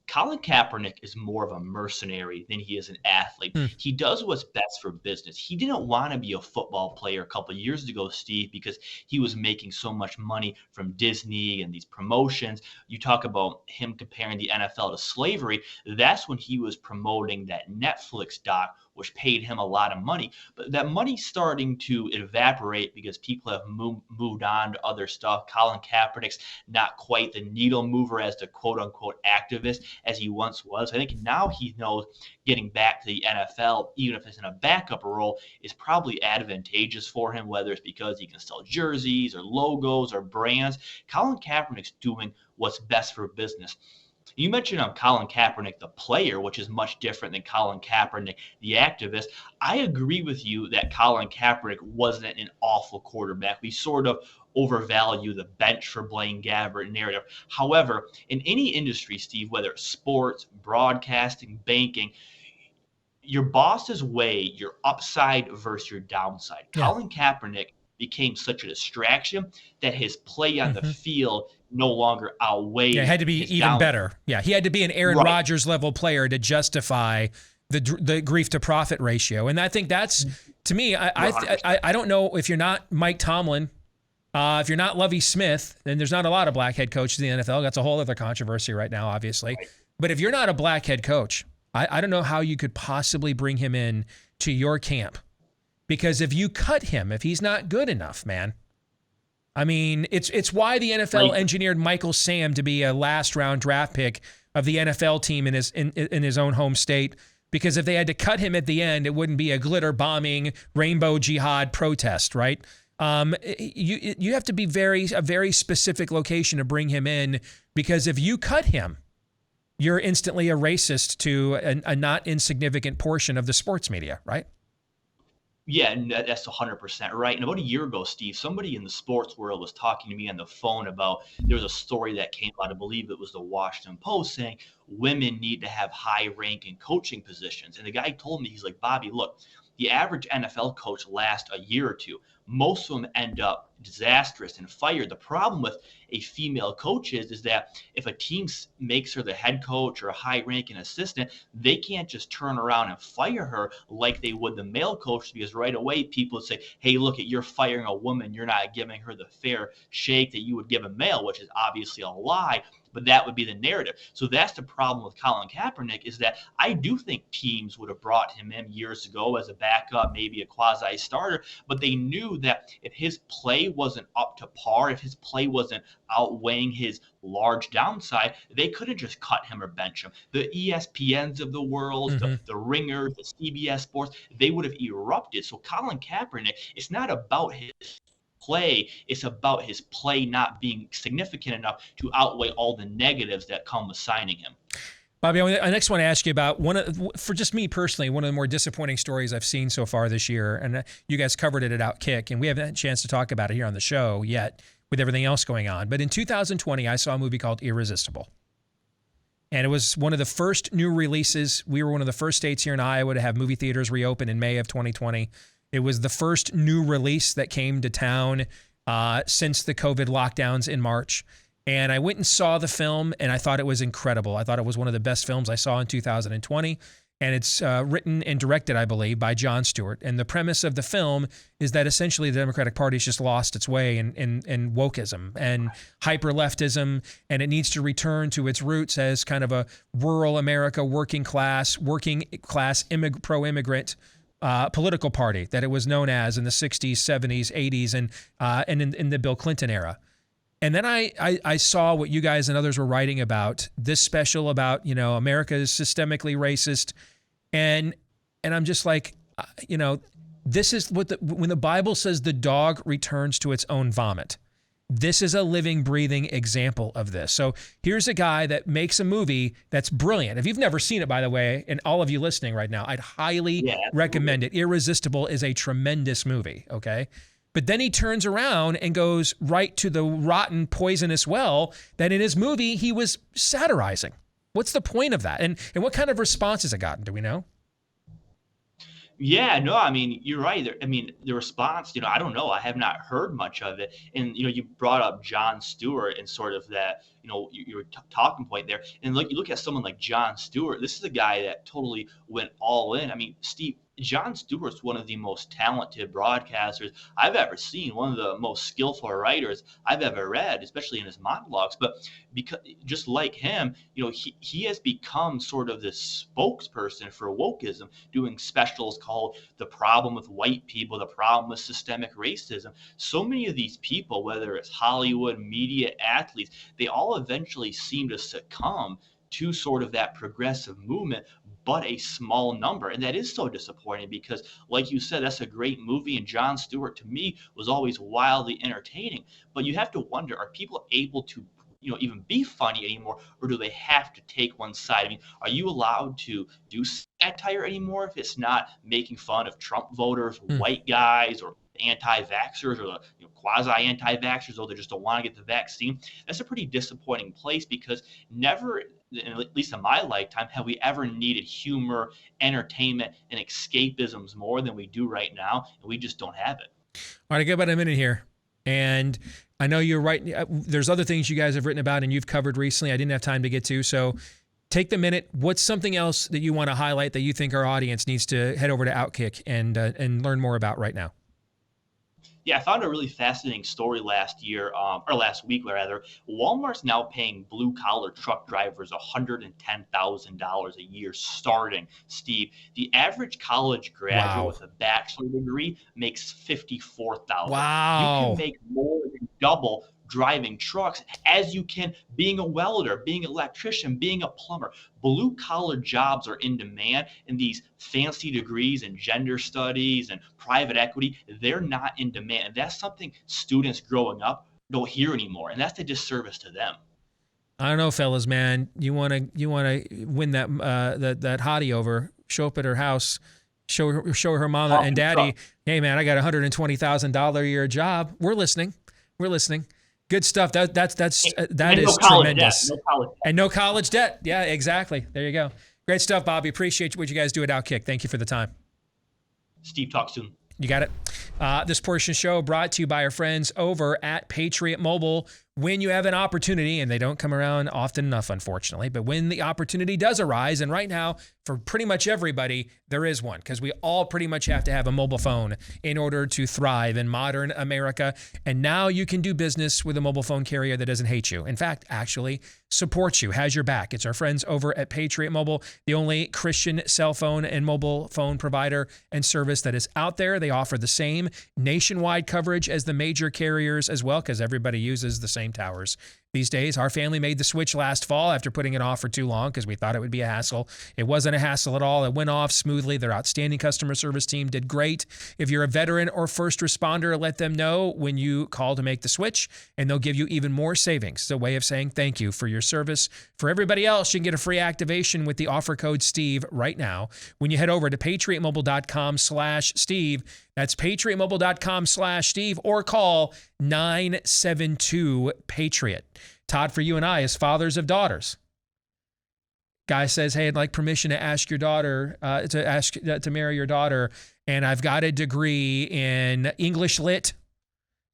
Colin Kaepernick is more of a mercenary than he is an athlete. He does what's best for business. He didn't want to be a football player a couple of years ago, Steve, because he was making so much money from Disney and these promotions. You talk about him comparing the NFL to slavery. That's when he was promoting that Netflix doc, which paid him a lot of money. But that money's starting to evaporate because people have moved on to other stuff. Colin Kaepernick's not quite the needle mover as the quote-unquote activist as he once was. I think now he knows getting back to the NFL, even if it's in a backup role, is probably advantageous for him, whether it's because he can sell jerseys or logos or brands. Colin Kaepernick's doing what's best for business. You mentioned Colin Kaepernick, the player, which is much different than Colin Kaepernick, the activist. I agree with you that Colin Kaepernick wasn't an awful quarterback. We sort of overvalue the bench for Blaine Gabbert narrative. However, in any industry, Steve, whether it's sports, broadcasting, banking, your boss's way, your upside versus your downside. Yeah. Colin Kaepernick became such a distraction that his play on the field no longer outweighed. Yeah, it had to be even downside. better. Yeah, he had to be an Aaron Rodgers level player to justify the grief to profit ratio. And I think that's, to me, I don't know if you're not Mike Tomlin, if you're not Lovie Smith, then there's not a lot of black head coaches in the NFL. That's a whole other controversy right now, obviously. Right. But if you're not a black head coach, I don't know how you could possibly bring him in to your camp. Because if you cut him, if he's not good enough, man, I mean, it's why the NFL engineered Michael Sam to be a last round draft pick of the NFL team in his own home state. Because if they had to cut him at the end, it wouldn't be a glitter bombing rainbow jihad protest, right? You have to be a very specific location to bring him in, because if you cut him, you're instantly a racist to a not insignificant portion of the sports media, right? Yeah, and that's 100% right. And about a year ago, Steve, somebody in the sports world was talking to me on the phone about there was a story that came out, I believe it was the Washington Post, saying women need to have high rank in coaching positions. And the guy told me, he's like, Bobby, look, the average NFL coach lasts a year or two. Most of them end up disastrous and fired. The problem with a female coach is that if a team makes her the head coach or a high-ranking assistant, they can't just turn around and fire her like they would the male coach, because right away people would say, hey, look, you're firing a woman. You're not giving her the fair shake that you would give a male, which is obviously a lie. But that would be the narrative. So that's the problem with Colin Kaepernick, is that I do think teams would have brought him in years ago as a backup, maybe a quasi starter, but they knew that if his play wasn't up to par, if his play wasn't outweighing his large downside, they couldn't just cut him or bench him. The ESPNs of the world, the Ringers, the CBS Sports, they would have erupted. So Colin Kaepernick, it's not about his play, it's about his play not being significant enough to outweigh all the negatives that come with signing him. Bobby, I next want to ask you about for just me personally, one of the more disappointing stories I've seen so far this year, and you guys covered it at Outkick, and we haven't had a chance to talk about it here on the show yet with everything else going on. But in 2020, I saw a movie called Irresistible. And it was one of the first new releases. We were one of the first states here in Iowa to have movie theaters reopen in May of 2020. It was the first new release that came to town since the COVID lockdowns in March. And I went and saw the film, and I thought it was incredible. I thought it was one of the best films I saw in 2020. And it's written and directed, I believe, by Jon Stewart. And the premise of the film is that essentially the Democratic Party's just lost its way in wokeism and hyper-leftism, and it needs to return to its roots as kind of a rural America, working class, pro-immigrant political party that it was known as in the 60s, 70s, 80s, and in the Bill Clinton era. And then I saw what you guys and others were writing about, this special about, America is systemically racist. And I'm just like, this is when the Bible says the dog returns to its own vomit. This is a living, breathing example of this. So here's a guy that makes a movie that's brilliant. If you've never seen it, by the way, and all of you listening right now, I'd highly recommend it. Irresistible is a tremendous movie, okay? But then he turns around and goes right to the rotten, poisonous well that in his movie he was satirizing. What's the point of that? And what kind of response has it gotten? Do we know? Yeah, no, I mean, you're right. The response, I don't know. I have not heard much of it. And, you brought up Jon Stewart and sort of that, your talking point there. And you look at someone like Jon Stewart. This is a guy that totally went all in. I mean, Steve, Jon Stewart's one of the most talented broadcasters I've ever seen, one of the most skillful writers I've ever read, especially in his monologues. But because just like him, he has become sort of this spokesperson for wokeism, doing specials called The Problem with White People, The Problem with Systemic Racism. So many of these people, whether it's Hollywood, media, athletes, they all eventually seem to succumb to sort of that progressive movement, but a small number. And that is so disappointing because, like you said, that's a great movie. And Jon Stewart, to me, was always wildly entertaining. But you have to wonder, are people able to, even be funny anymore, or do they have to take one side? I mean, are you allowed to do satire anymore if it's not making fun of Trump voters, white guys, or anti-vaxxers, or quasi-anti-vaxxers, or they just don't want to get the vaccine? That's a pretty disappointing place because never, at least in my lifetime, have we ever needed humor, entertainment, and escapisms more than we do right now, and we just don't have it. All right, I got about a minute here, and I know you're right. There's other things you guys have written about and you've covered recently I didn't have time to get to, so take the minute. What's something else that you want to highlight that you think our audience needs to head over to Outkick and learn more about right now? Yeah, I found a really fascinating story last week. Walmart's now paying blue-collar truck drivers $110,000 a year starting, Steve. The average college graduate with a bachelor's degree makes $54,000. Wow. You can make more than double driving trucks as you can being a welder, being an electrician, being a plumber. Blue-collar jobs are in demand, and these fancy degrees in gender studies and private equity, they're not in demand. And that's something students growing up don't hear anymore, and that's a disservice to them. I don't know, fellas, man. You want to win that hottie over, show up at her house, Show her mama and daddy, hey man, I got a $120,000 a year job. We're listening. Good stuff. That is tremendous. And no college debt. Yeah, exactly. There you go. Great stuff, Bobby. Appreciate what you guys do at Outkick. Thank you for the time. Steve, talk soon. You got it. This portion of the show brought to you by our friends over at Patriot Mobile. When you have an opportunity, and they don't come around often enough, unfortunately, but when the opportunity does arise, and right now, for pretty much everybody, there is one, because we all pretty much have to have a mobile phone in order to thrive in modern America. And now you can do business with a mobile phone carrier that doesn't hate you. In fact, actually supports you, has your back. It's our friends over at Patriot Mobile, the only Christian cell phone and mobile phone provider and service that is out there. They offer the same nationwide coverage as the major carriers as well, because everybody uses the same towers these days. Our family made the switch last fall after putting it off for too long because we thought it would be a hassle. It wasn't a hassle at all. It went off smoothly. Their outstanding customer service team did great. If you're a veteran or first responder, let them know when you call to make the switch, and they'll give you even more savings. It's a way of saying thank you for your service. For everybody else, you can get a free activation with the offer code Steve right now when you head over to patriotmobile.com/Steve. That's patriotmobile.com/Steve, or call 972-PATRIOT. Todd, for you and I, as fathers of daughters, guy says, hey, I'd like permission to ask your daughter, to marry your daughter, and I've got a degree in English Lit,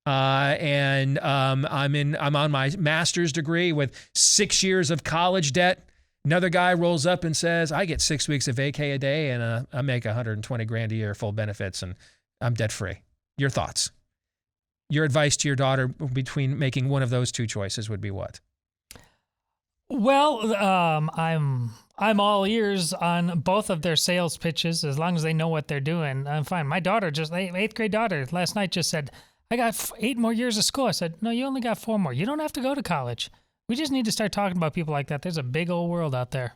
and I'm on my master's degree with 6 years of college debt. Another guy rolls up and says, I get 6 weeks of vacay a day, and I make $120,000 a year, full benefits, and I'm debt free. Your thoughts? Your advice to your daughter between making one of those two choices would be what? Well, I'm all ears on both of their sales pitches as long as they know what they're doing. I'm fine. My daughter, just 8th grade daughter, last night just said, I got 8 more years of school. I said, no, you only got 4 more. You don't have to go to college. We just need to start talking about people like that. There's a big old world out there.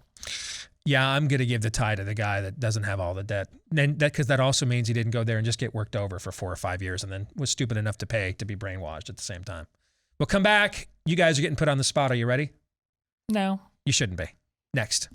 Yeah, I'm going to give the tie to the guy that doesn't have all the debt. And because that also means he didn't go there and just get worked over for 4 or 5 years and then was stupid enough to pay to be brainwashed at the same time. We'll come back. You guys are getting put on the spot. Are you ready? No. You shouldn't be. Next.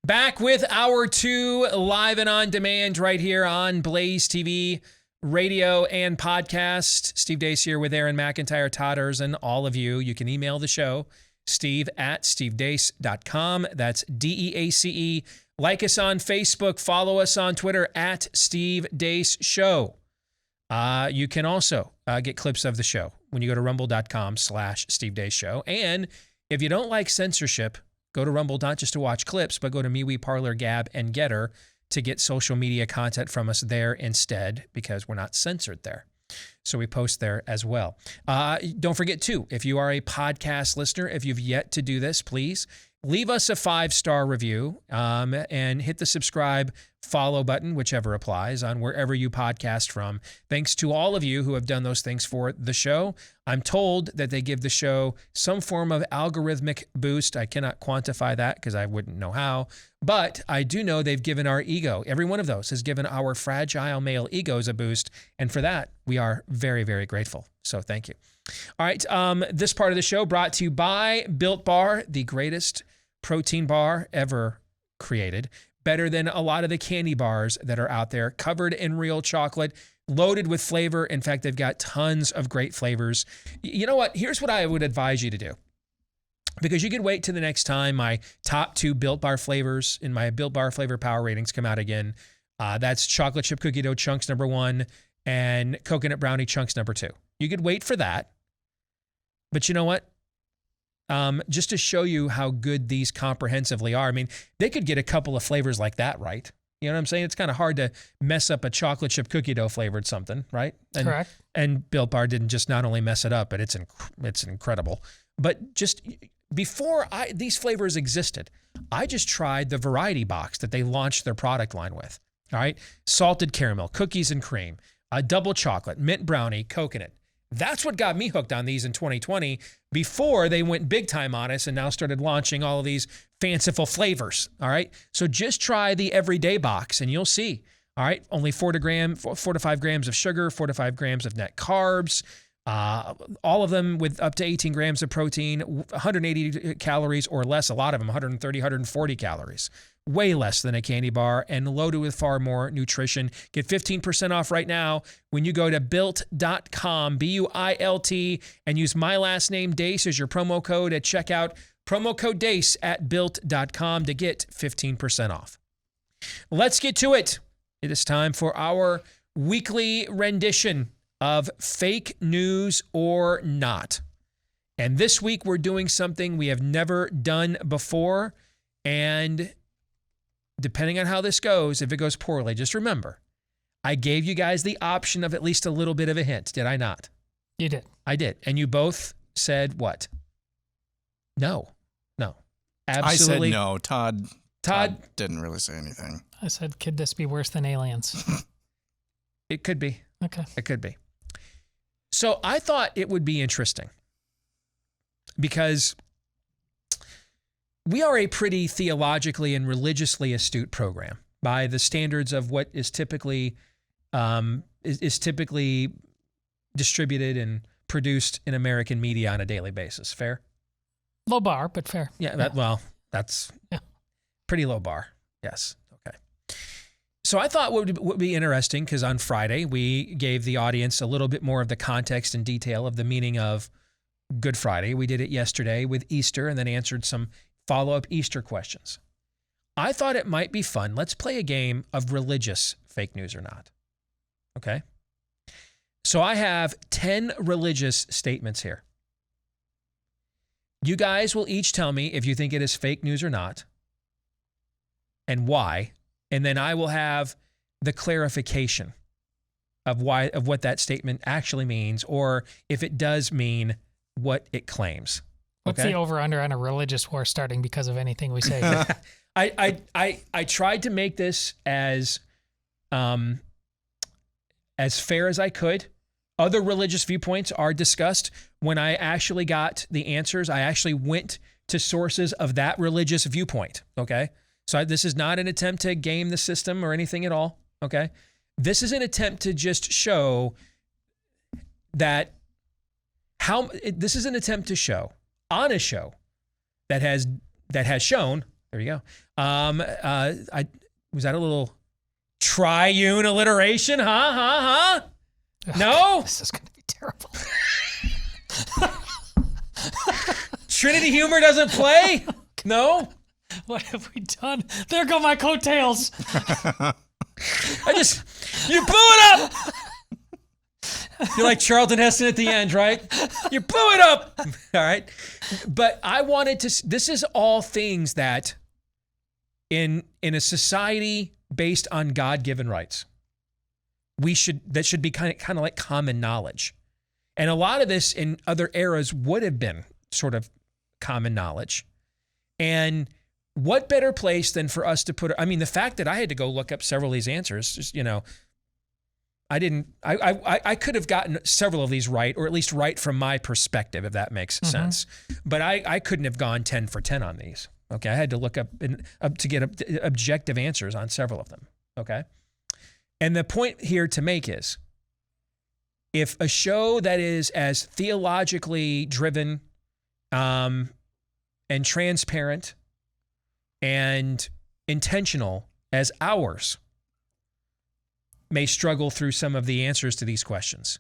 Back with Hour 2, live and on demand right here on Blaze TV, radio, and podcast. Steve Deace here with Aaron McIntyre, Todd and all of you. You can email the show, steve@stevedeace.com. That's DEACE. Like us on Facebook. Follow us on Twitter @SteveDeaceShow. You can also get clips of the show when you go to rumble.com/SteveDeaceShow. And if you don't like censorship, go to Rumble not just to watch clips, but go to MeWe, Parler, Gab, and Getter to get social media content from us there instead, because we're not censored there. So we post there as well. Don't forget, too, if you are a podcast listener, if you've yet to do this, please leave us a 5-star review and hit the subscribe, follow button, whichever applies, on wherever you podcast from. Thanks to all of you who have done those things for the show. I'm told that they give the show some form of algorithmic boost. I cannot quantify that because I wouldn't know how. But I do know they've given our ego, every one of those has given our fragile male egos a boost. And for that, we are very, very grateful. So thank you. All right. This part of the show brought to you by Built Bar, the greatest protein bar ever created. Better than a lot of the candy bars that are out there, covered in real chocolate, loaded with flavor. In fact, they've got tons of great flavors. You know what? Here's what I would advise you to do. Because you could wait till the next time my top 2 Built Bar flavors in my Built Bar flavor power ratings come out again. That's chocolate chip cookie dough chunks number 1 and coconut brownie chunks number 2. You could wait for that. But you know what? Just to show you how good these comprehensively are. I mean, they could get a couple of flavors like that right. You know what I'm saying? It's kind of hard to mess up a chocolate chip cookie dough flavored something, right? And, correct. And Built Bar didn't just not only mess it up, but it's incredible. But just before these flavors existed, I just tried the variety box that they launched their product line with. All right, salted caramel, cookies and cream, double chocolate, mint brownie, coconut. That's what got me hooked on these in 2020 before they went big time on us and now started launching all of these fanciful flavors. All right. So just try the everyday box and you'll see. All right. Only 4 to 5 grams of sugar, 4 to 5 grams of net carbs, All of them with up to 18 grams of protein, 180 calories or less, a lot of them 130, 140 calories. Way less than a candy bar and loaded with far more nutrition. Get 15% off right now when you go to built.com, BUILT, and use my last name, Deace, as your promo code at checkout. Promo code Deace at built.com to get 15% off. Let's get to it. It is time for our weekly rendition of fake news or not. And this week we're doing something we have never done before. And depending on how this goes, if it goes poorly, just remember, I gave you guys the option of at least a little bit of a hint, did I not? You did. I did. And you both said what? No. Absolutely. I said no. Todd didn't really say anything. I said, could this be worse than aliens? It could be. Okay. It could be. So I thought it would be interesting because we are a pretty theologically and religiously astute program by the standards of what is typically distributed and produced in American media on a daily basis. Fair? Low bar, but fair. Yeah. Well, that's pretty low bar. Yes. Okay. So I thought what would be interesting, because on Friday we gave the audience a little bit more of the context and detail of the meaning of Good Friday. We did it yesterday with Easter and then answered some follow-up Easter questions. I thought it might be fun. Let's play a game of religious fake news or not. Okay? So I have 10 religious statements here. You guys will each tell me if you think it is fake news or not and why. And then I will have the clarification of what that statement actually means, or if it does mean what it claims. What's the over-under on a religious war starting because of anything we say? I tried to make this as fair as I could. Other religious viewpoints are discussed. When I actually got the answers, I actually went to sources of that religious viewpoint, okay? So this is not an attempt to game the system or anything at all, okay? This is an attempt to just show that this is an attempt to show on a show that has shown, there you go. Was that a little triune alliteration? Huh? No? This is going to be terrible. Trinity humor doesn't play? No? What have we done? There go my coattails. You blew it up. You're like Charlton Heston at the end, right? You blew it up. All right. But I wanted to, this is all things that in a society based on God-given rights, that should be kind of like common knowledge. And a lot of this in other eras would have been sort of common knowledge. And what better place than for us to put, the fact that I had to go look up several of these answers, just, I could have gotten several of these right, or at least right from my perspective, if that makes sense. But I couldn't have gone 10 for 10 on these. Okay. I had to look up to get objective answers on several of them. Okay. And the point here to make is, if a show that is as theologically driven and transparent and intentional as ours may struggle through some of the answers to these questions,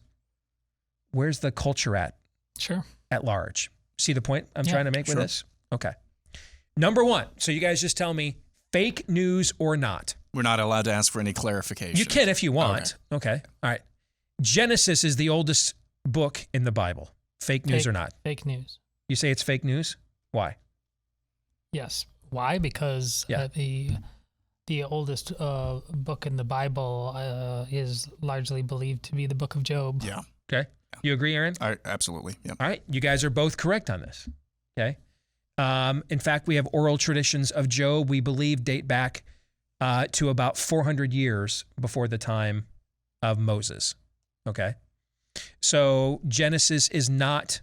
where's the culture at? Sure. At large. See the point I'm trying to make with this? Okay. Number one. So you guys just tell me, fake news or not? We're not allowed to ask for any clarification. You can if you want. Okay. All right. Genesis is the oldest book in the Bible. Fake news or not? Fake news. You say it's fake news? Why? Yes. Why? Because the oldest book in the Bible is largely believed to be the book of Job. Yeah. Okay. You agree, Aaron? Absolutely. Yeah. All right. You guys are both correct on this. Okay. In fact, we have oral traditions of Job we believe date back to about 400 years before the time of Moses. Okay. So Genesis is not,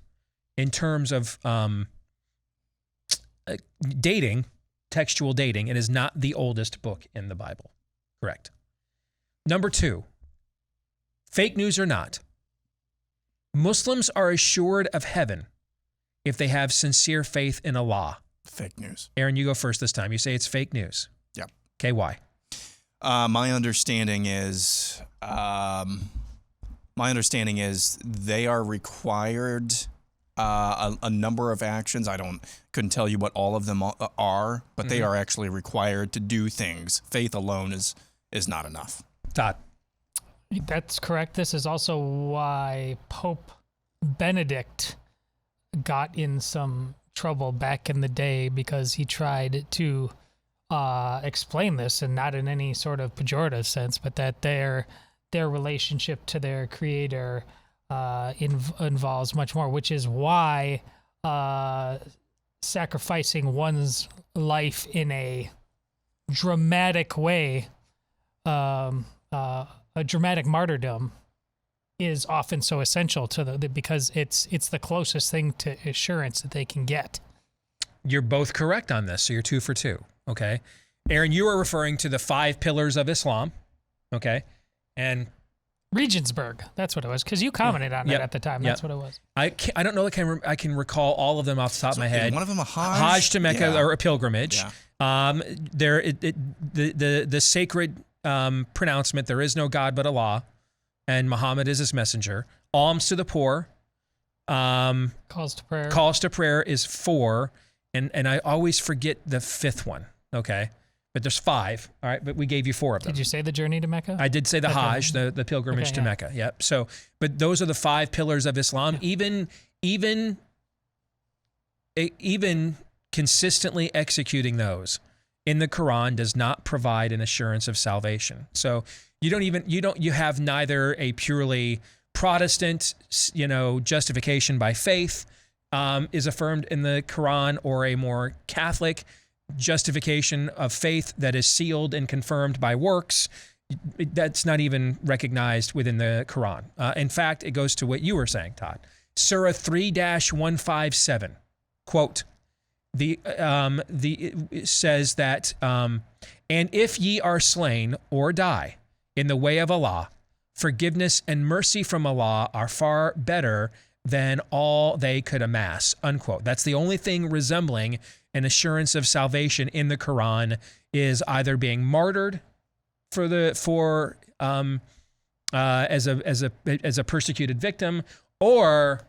in terms of dating, textual dating, it is not the oldest book in the Bible. Correct. Number two, fake news or not, Muslims are assured of heaven if they have sincere faith in Allah. Fake news. Aaron, you go first this time. You say it's fake news. Yep. Okay, why? My understanding is they are required a number of actions. Couldn't tell you what all of them are, but they are actually required to do things. Faith alone is not enough. Todd. That's correct. This is also why Pope Benedict got in some trouble back in the day, because he tried to explain this, and not in any sort of pejorative sense, but that their relationship to their creator involves much more, which is why sacrificing one's life in a dramatic way, a dramatic martyrdom, is often so essential to because it's the closest thing to assurance that they can get. You're both correct on this, so you're 2 for 2. Okay, Aaron, you are referring to the 5 pillars of Islam. Okay, and Regensburg, that's what it was, because you commented on it at the time. That's what it was. I don't know that I can recall all of them off the top of my head. One of them a Hajj? Hajj to Mecca, or a pilgrimage. Yeah. The sacred pronouncement, there is no God but Allah, and Muhammad is his messenger. Alms to the poor. Calls to prayer. Calls to prayer is 4, and I always forget the 5th one. Okay. But there's 5, all right? But we gave you 4 of them. Did you say the journey to Mecca? I did say the Hajj, the pilgrimage to Mecca. Yep. So, but those are the 5 pillars of Islam. Yeah. Even consistently executing those in the Quran does not provide an assurance of salvation. So you have neither a purely Protestant, justification by faith is affirmed in the Quran, or a more Catholic justification of faith that is sealed and confirmed by works. That's not even recognized within the Quran. In fact, it goes to what you were saying, Todd. Surah 3-157, quote, it says that, and if ye are slain or die in the way of Allah, forgiveness and mercy from Allah are far better than all they could amass, unquote. That's the only thing resembling an assurance of salvation in the Quran, is either being martyred as a persecuted victim, or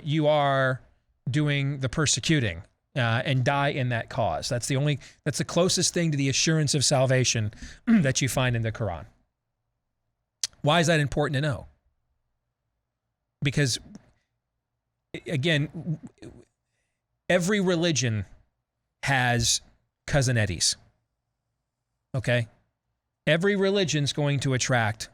you are doing the persecuting and die in that cause. That's the closest thing to the assurance of salvation that you find in the Quran. Why is that important to know? Because, again, every religion has cousin Eddies. Okay? Every religion's going to attract,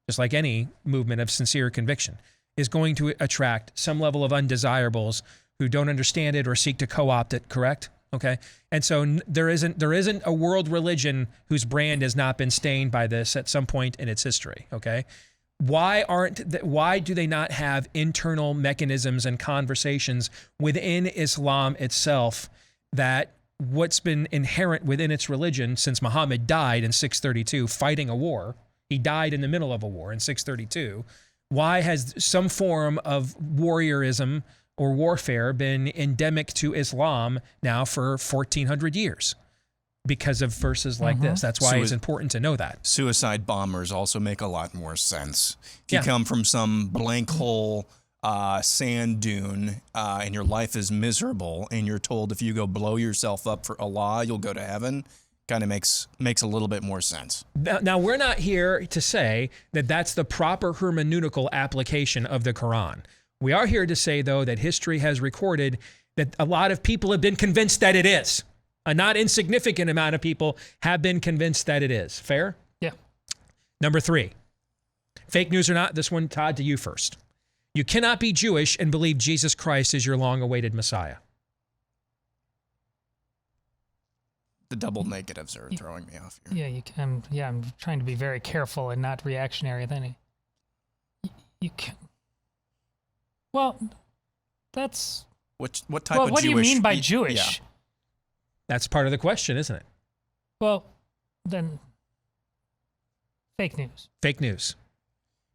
just like any movement of sincere conviction, is going to attract some level of undesirables who don't understand it or seek to co-opt it, correct? Okay? And so there isn't a world religion whose brand has not been stained by this at some point in its history, okay? Why do they not have internal mechanisms and conversations within Islam itself that what's been inherent within its religion since Muhammad died in 632 fighting a war? He died in the middle of a war in 632. Why has some form of warriorism or warfare been endemic to Islam now for 1,400 years? Because of verses like this. That's why it's important to know that. Suicide bombers also make a lot more sense. If you come from some blank hole sand dune and your life is miserable, and you're told if you go blow yourself up for Allah, you'll go to heaven, kind of makes a little bit more sense. Now, we're not here to say that that's the proper hermeneutical application of the Quran. We are here to say, though, that history has recorded that a lot of people have been convinced that it is. A not insignificant amount of people have been convinced that it is. Fair? Yeah. Number 3, fake news or not, this one, Todd, to you first. You cannot be Jewish and believe Jesus Christ is your long-awaited Messiah. The double negatives are throwing me off here. Yeah, you can. Yeah, I'm trying to be very careful and not reactionary. Then you can. Well, that's. What type of Jewish? What do you mean by Jewish? Yeah. That's part of the question, isn't it? Well, then, fake news. Fake news.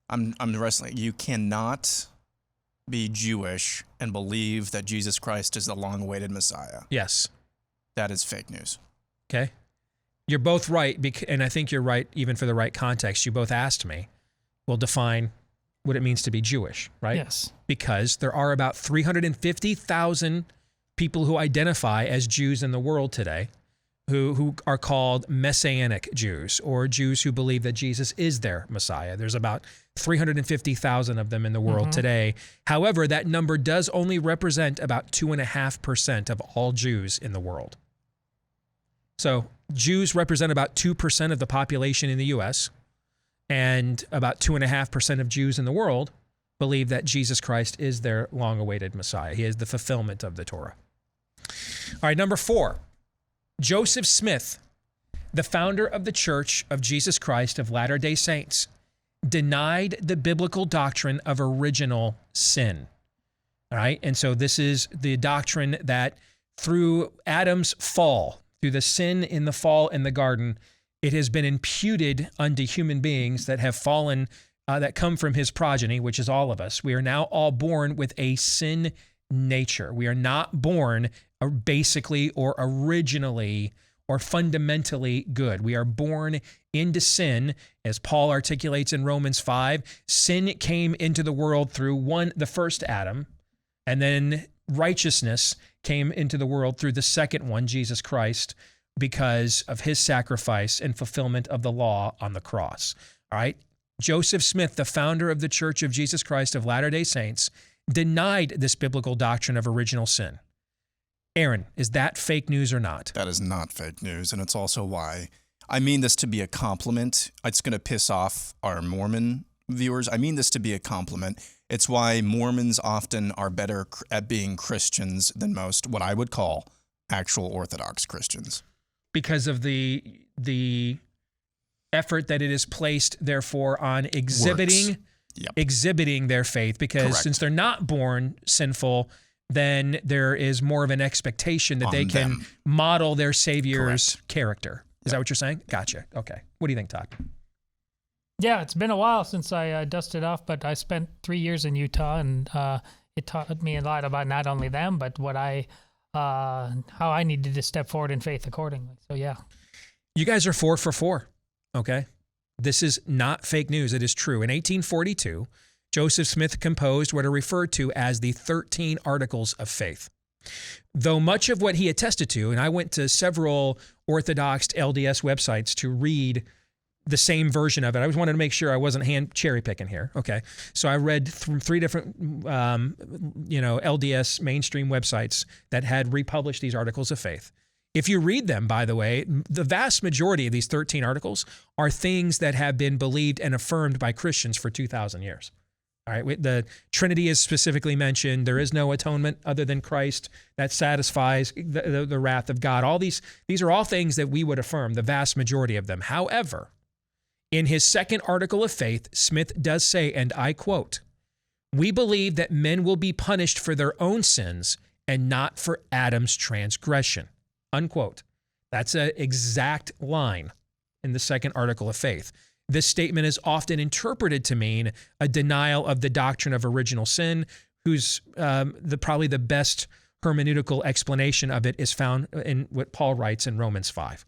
I'm wrestling. You cannot be Jewish and believe that Jesus Christ is the long-awaited Messiah. Yes. That is fake news. Okay. You're both right, and I think you're right even for the right context. You both asked me, we'll define what it means to be Jewish, right? Yes. Because there are about 350,000 people who identify as Jews in the world today who are called Messianic Jews, or Jews who believe that Jesus is their Messiah. There's about 350,000 of them in the world today. However, that number does only represent about 2.5% of all Jews in the world. So Jews represent about 2% of the population in the U.S., and about 2.5% of Jews in the world believe that Jesus Christ is their long-awaited Messiah. He is the fulfillment of the Torah. All right, number 4. Joseph Smith, the founder of the Church of Jesus Christ of Latter-day Saints, denied the biblical doctrine of original sin. All right, and so this is the doctrine that through Adam's fall, through the sin in the fall in the garden, it has been imputed unto human beings that have fallen, that come from his progeny, which is all of us. We are now all born with a sin nature. We are not born basically or originally or fundamentally good. We are born into sin, as Paul articulates in Romans 5. Sin came into the world through the first Adam, and then righteousness came into the world through the second one, Jesus Christ, because of his sacrifice and fulfillment of the law on the cross. All right? Joseph Smith, the founder of the Church of Jesus Christ of Latter-day Saints, denied this biblical doctrine of original sin. Aaron, is that fake news or not? That is not fake news, and it's also why I mean this to be a compliment. It's going to piss off our Mormon viewers. I mean this to be a compliment. It's why Mormons often are better at being Christians than most, what I would call, actual Orthodox Christians. Because of the effort that it is placed, therefore, on exhibiting their faith. Because since they're not born sinful, then there is more of an expectation that they can model their Savior's character. Is that what you're saying? Gotcha. Okay. What do you think, Todd? Yeah, it's been a while since I dusted off, but I spent 3 years in Utah, and it taught me a lot about not only them, but how I needed to step forward in faith accordingly. So, yeah. You guys are 4 for 4, okay? This is not fake news. It is true. In 1842, Joseph Smith composed what are referred to as the 13 Articles of Faith. Though much of what he attested to, and I went to several Orthodox LDS websites to read the same version of it. I always wanted to make sure I wasn't hand cherry picking here. Okay. So I read from 3 different, LDS mainstream websites that had republished these articles of faith. If you read them, by the way, the vast majority of these 13 articles are things that have been believed and affirmed by Christians for 2,000 years. All right. The Trinity is specifically mentioned. There is no atonement other than Christ that satisfies the wrath of God. All these are all things that we would affirm, the vast majority of them. However, in his second article of faith, Smith does say, and I quote, "We believe that men will be punished for their own sins and not for Adam's transgression," unquote. That's an exact line in the second article of faith. This statement is often interpreted to mean a denial of the doctrine of original sin, whose probably the best hermeneutical explanation of it is found in what Paul writes in Romans 5.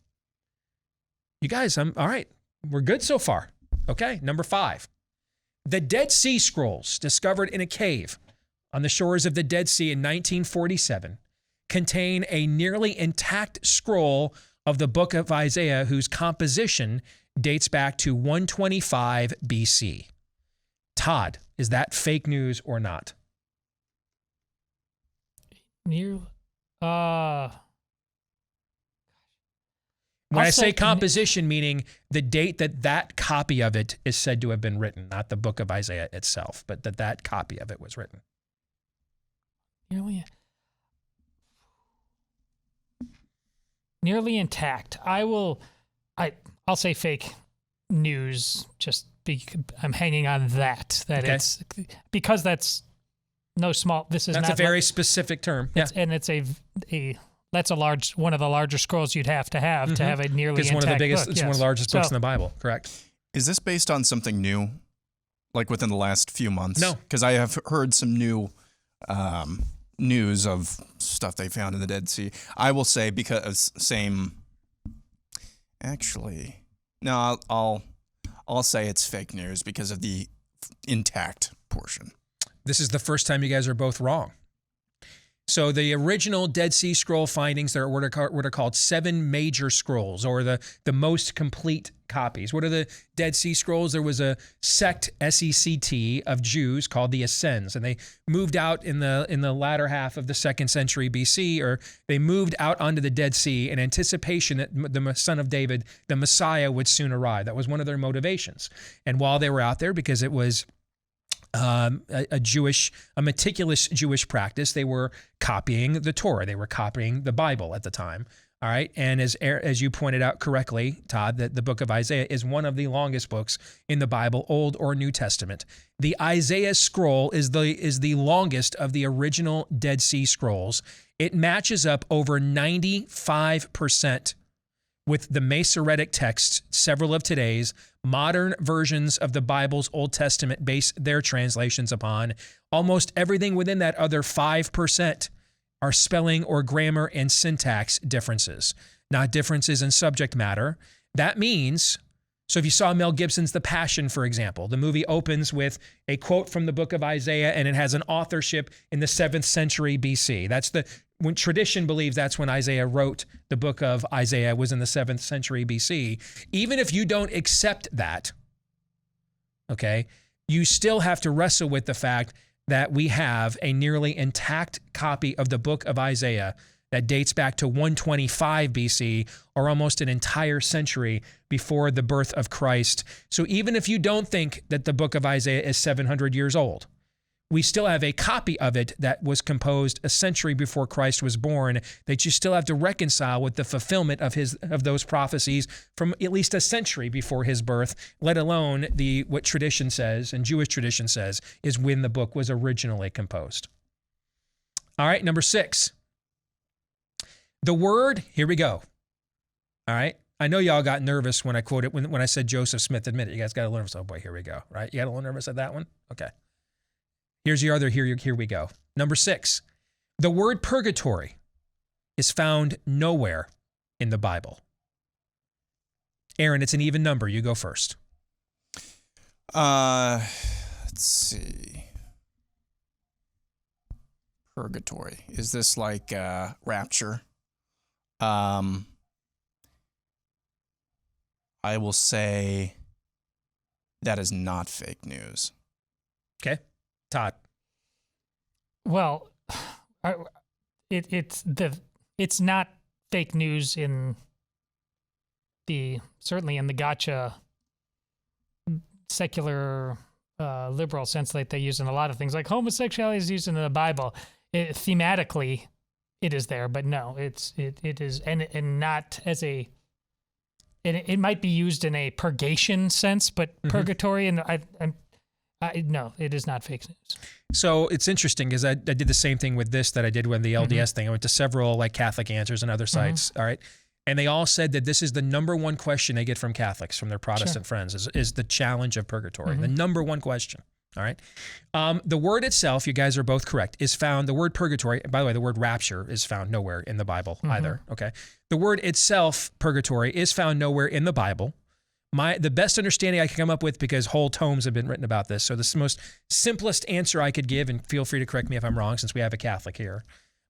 You guys, all right. We're good so far. Okay, number 5. The Dead Sea Scrolls, discovered in a cave on the shores of the Dead Sea in 1947, contain a nearly intact scroll of the book of Isaiah, whose composition dates back to 125 BC. Todd, is that fake news or not? When I say composition, meaning the date that copy of it is said to have been written, not the book of Isaiah itself, but that copy of it was written. Nearly intact. I'll say fake news. Just I'm hanging on that Okay. it's because that's no small. This is That's not a very specific term. Yeah. and it's that's one of the larger scrolls you'd have to have a nearly intact one of the biggest. book. It's one of the largest books in the Bible. Correct. Is this based on something new? like within the last few months? No. Because I have heard some new news of stuff they found in the Dead Sea. I will say because actually, no, I'll say it's fake news because of the intact portion. This is the first time you guys are both wrong. So the original Dead Sea Scroll findings, there are what are called 7 major scrolls, or the most complete copies. What are the Dead Sea Scrolls? There was a sect, S-E-C-T, of Jews called the Essenes, and they moved out in the latter half of the 2nd century BC, or they moved out onto the Dead Sea in anticipation that the son of David, the Messiah, would soon arrive. That was one of their motivations. And while they were out there, because it was a meticulous Jewish practice, they were copying the Torah. They were copying the Bible at the time. All right. And as you pointed out correctly, Todd, that the book of Isaiah is one of the longest books in the Bible, Old or New Testament. The Isaiah scroll is the longest of the original Dead Sea Scrolls. It matches up over 95% with the Masoretic texts. Several of today's modern versions of the Bible's Old Testament base their translations upon. Almost everything within that other 5% are spelling or grammar and syntax differences, not differences in subject matter. That means, so if you saw Mel Gibson's The Passion, for example, the movie opens with a quote from the book of Isaiah, and it has an authorship in the 7th century BC. When tradition believes that's when Isaiah wrote the book of Isaiah, was in the 7th century BC. Even if you don't accept that, okay, you still have to wrestle with the fact that we have a nearly intact copy of the book of Isaiah that dates back to 125 BC, or almost an entire century before the birth of Christ. So even if you don't think that the book of Isaiah is 700 years old, we still have a copy of it that was composed a century before Christ was born, that you still have to reconcile with the fulfillment of those prophecies from at least a century before his birth, let alone what tradition says, and Jewish tradition says, is when the book was originally composed. All right, number 6. The word, here we go. All right. I know y'all got nervous when I quoted, when I said Joseph Smith admitted. You guys got a little nervous. Oh boy, here we go. Right? You got a little nervous at that one? Okay. Here's your other, here we go. Number 6, the word purgatory is found nowhere in the Bible. Aaron, it's an even number. You go first. Let's see. Purgatory. Is this like rapture? I will say that is not fake news. Okay. Todd. Well, it's not fake news certainly in the gotcha secular liberal sense that they use in a lot of things, like homosexuality is used in the Bible. Thematically, it is there, but no, it is, and not as a. And it might be used in a purgation sense, but purgatory, and no, it is not fake news. So it's interesting because I did the same thing with this that I did with the LDS thing. I went to several like Catholic Answers and other sites. All right. And they all said that this is the number one question they get from Catholics, from their Protestant friends, is the challenge of purgatory. The number one question. All right. The word itself, you guys are both correct, is found. The word purgatory, by the way, the word rapture is found nowhere in the Bible either. Okay. The word itself, purgatory, is found nowhere in the Bible. The best understanding I can come up with, because whole tomes have been written about this, so this is the most simplest answer I could give, and feel free to correct me if I'm wrong since we have a Catholic here.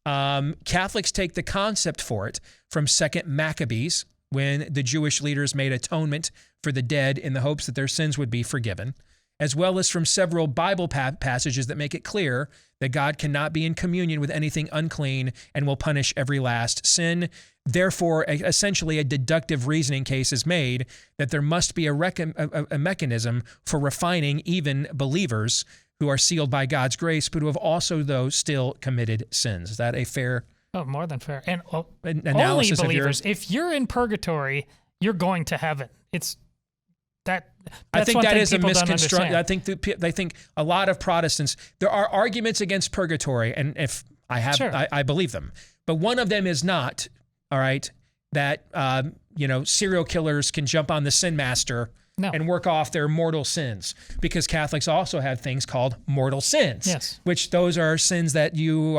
Catholics take the concept for it from 2nd Maccabees, when the Jewish leaders made atonement for the dead in the hopes that their sins would be forgiven, as well as from several Bible passages that make it clear that God cannot be in communion with anything unclean and will punish every last sin. Therefore, essentially a deductive reasoning case is made that there must be a mechanism for refining even believers who are sealed by God's grace, but who have also, though, still committed sins. Is that a fair more than fair. And analysis only believers, of your... if you're in purgatory, you're going to heaven. It's that. I think that is a misconstruction. I think a lot of Protestants, there are arguments against purgatory, and if I have, I believe them. But one of them is not, all right, that serial killers can jump on the Sin Master No. and work off their mortal sins, because Catholics also have things called mortal sins. Yes. Which those are sins that you've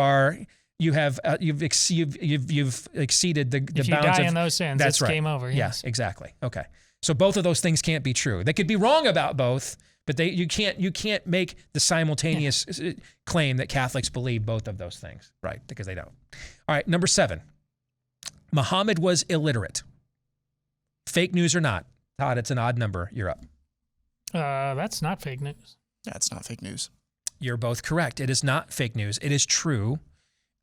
exceeded the If you bounds die of in those sins, that's it's right. game over. Yes, exactly. Okay. So both of those things can't be true. They could be wrong about both, but you can't make the simultaneous claim that Catholics believe both of those things, right? Because they don't. All right, number 7. Muhammad was illiterate. Fake news or not? Todd, it's an odd number. You're up. That's not fake news. That's not fake news. You're both correct. It is not fake news. It is true.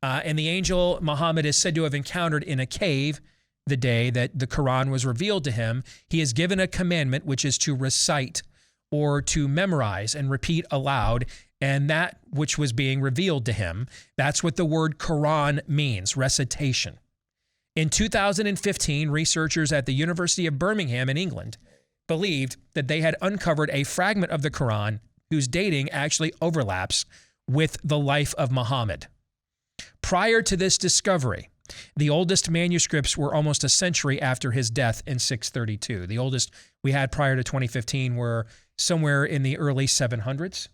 And the angel Muhammad is said to have encountered in a cave the day that the Quran was revealed to him. He is given a commandment, which is to recite or to memorize and repeat aloud, and that which was being revealed to him. That's what the word Quran means, recitation. In 2015, researchers at the University of Birmingham in England believed that they had uncovered a fragment of the Quran whose dating actually overlaps with the life of Muhammad. Prior to this discovery, the oldest manuscripts were almost a century after his death in 632. The oldest we had prior to 2015 were somewhere in the early 700s.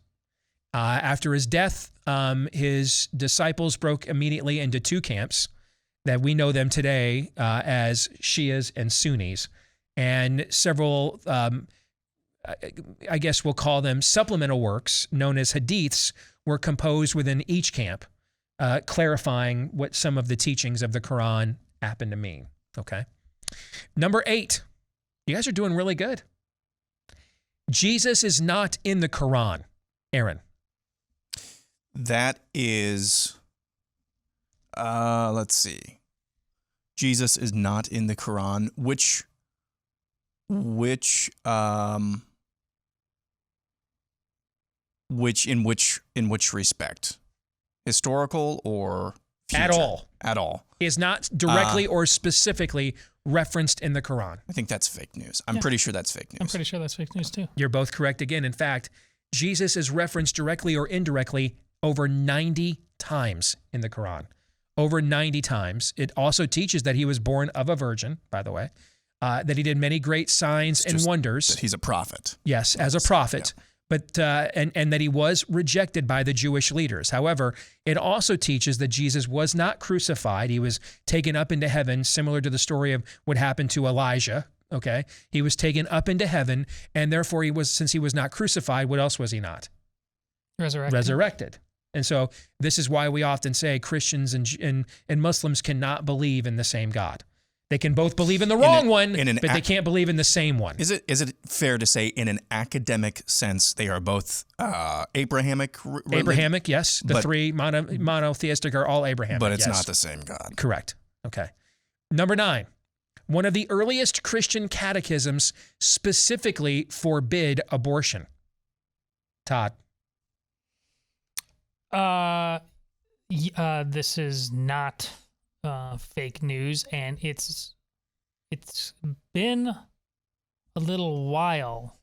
After his death, his disciples broke immediately into two camps that we know them today as Shias and Sunnis, and several, I guess we'll call them supplemental works known as hadiths, were composed within each camp, clarifying what some of the teachings of the Quran happen to mean. Okay. Number 8. You guys are doing really good. Jesus is not in the Quran. Aaron. That is, let's see. Jesus is not in the Quran. In which respect? Historical or future? At all. At all. Is not directly or specifically referenced in the Quran. I think that's fake news. I'm pretty sure that's fake news. I'm pretty sure that's fake news too. You're both correct again. In fact, Jesus is referenced directly or indirectly over 90 times in the Quran. Over 90 times. It also teaches that he was born of a virgin, by the way, that he did many great signs and wonders. That he's a prophet. Yes, as a prophet. Yeah. But and that he was rejected by the Jewish leaders. However, it also teaches that Jesus was not crucified. He was taken up into heaven, similar to the story of what happened to Elijah. Okay, he was taken up into heaven, and therefore since he was not crucified, what else was he not? Resurrected. And so this is why we often say Christians and Muslims cannot believe in the same God. They can both believe in the wrong one, but they can't believe in the same one. Is it fair to say, in an academic sense, they are both Abrahamic? Abrahamic, yes. The three monotheistic are all Abrahamic. But it's not the same God. Correct. Okay. Number 9. One of the earliest Christian catechisms specifically forbid abortion. Todd. This is not fake news, and it's been a little while.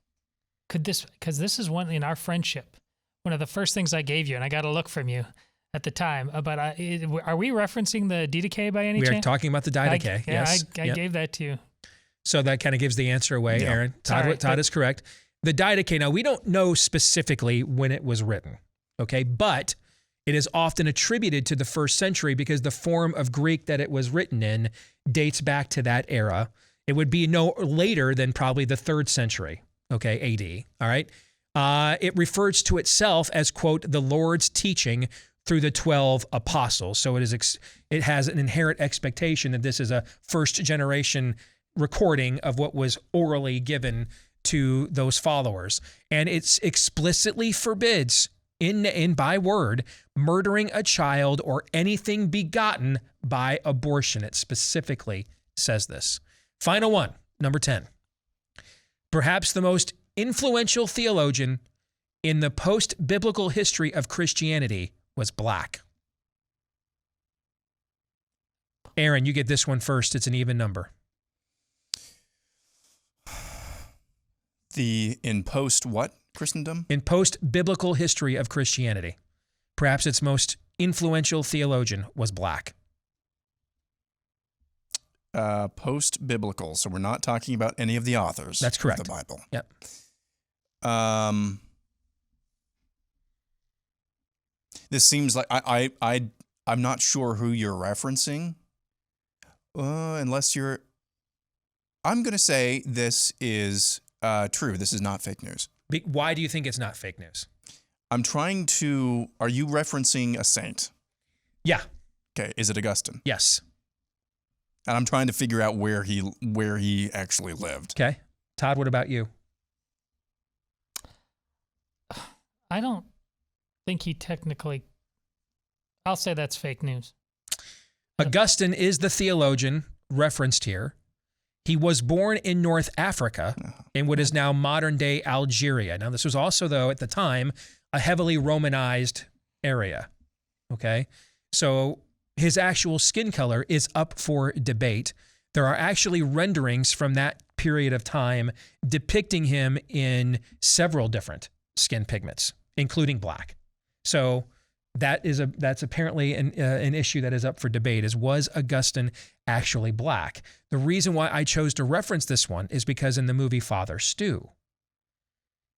Because this is one in our friendship, one of the first things I gave you, and I got a look from you at the time. But are we referencing the Didache by any chance? We are talking about the Didache. Yes, I gave that to you. So that kind of gives the answer away, Yeah. Aaron. Todd is correct. The Didache. Now we don't know specifically when it was written. Okay, but it is often attributed to the 1st century because the form of Greek that it was written in dates back to that era. It would be no later than probably the 3rd century, okay, AD, all right? It refers to itself as, quote, the Lord's teaching through the 12 apostles. So it has an inherent expectation that this is a first-generation recording of what was orally given to those followers. And it explicitly forbids in by word, murdering a child or anything begotten by abortion. It specifically says this. Final one, number 10. Perhaps the most influential theologian in the post-biblical history of Christianity was black. Aaron, you get this one first. It's an even number. In post what? Christendom? In post-biblical history of Christianity, perhaps its most influential theologian was black. post-biblical, so we're not talking about any of the authors. That's correct. Of the Bible. Yep. This seems like I'm not sure who you're referencing. Unless you're, I'm going to say this is true. This is not fake news. Why do you think it's not fake news? I'm trying to, are you referencing a saint? Yeah. Okay. Is it Augustine? Yes. And I'm trying to figure out where he actually lived. Okay. Todd, what about you? I don't think he technically, I'll say that's fake news. Augustine is the theologian referenced here. He was born in North Africa in what is now modern-day Algeria. Now, this was also, though, at the time, a heavily Romanized area, okay? So his actual skin color is up for debate. There are actually renderings from that period of time depicting him in several different skin pigments, including black. So that's apparently an issue that is up for debate, is was Augustine actually black? The reason why I chose to reference this one is because in the movie Father Stu,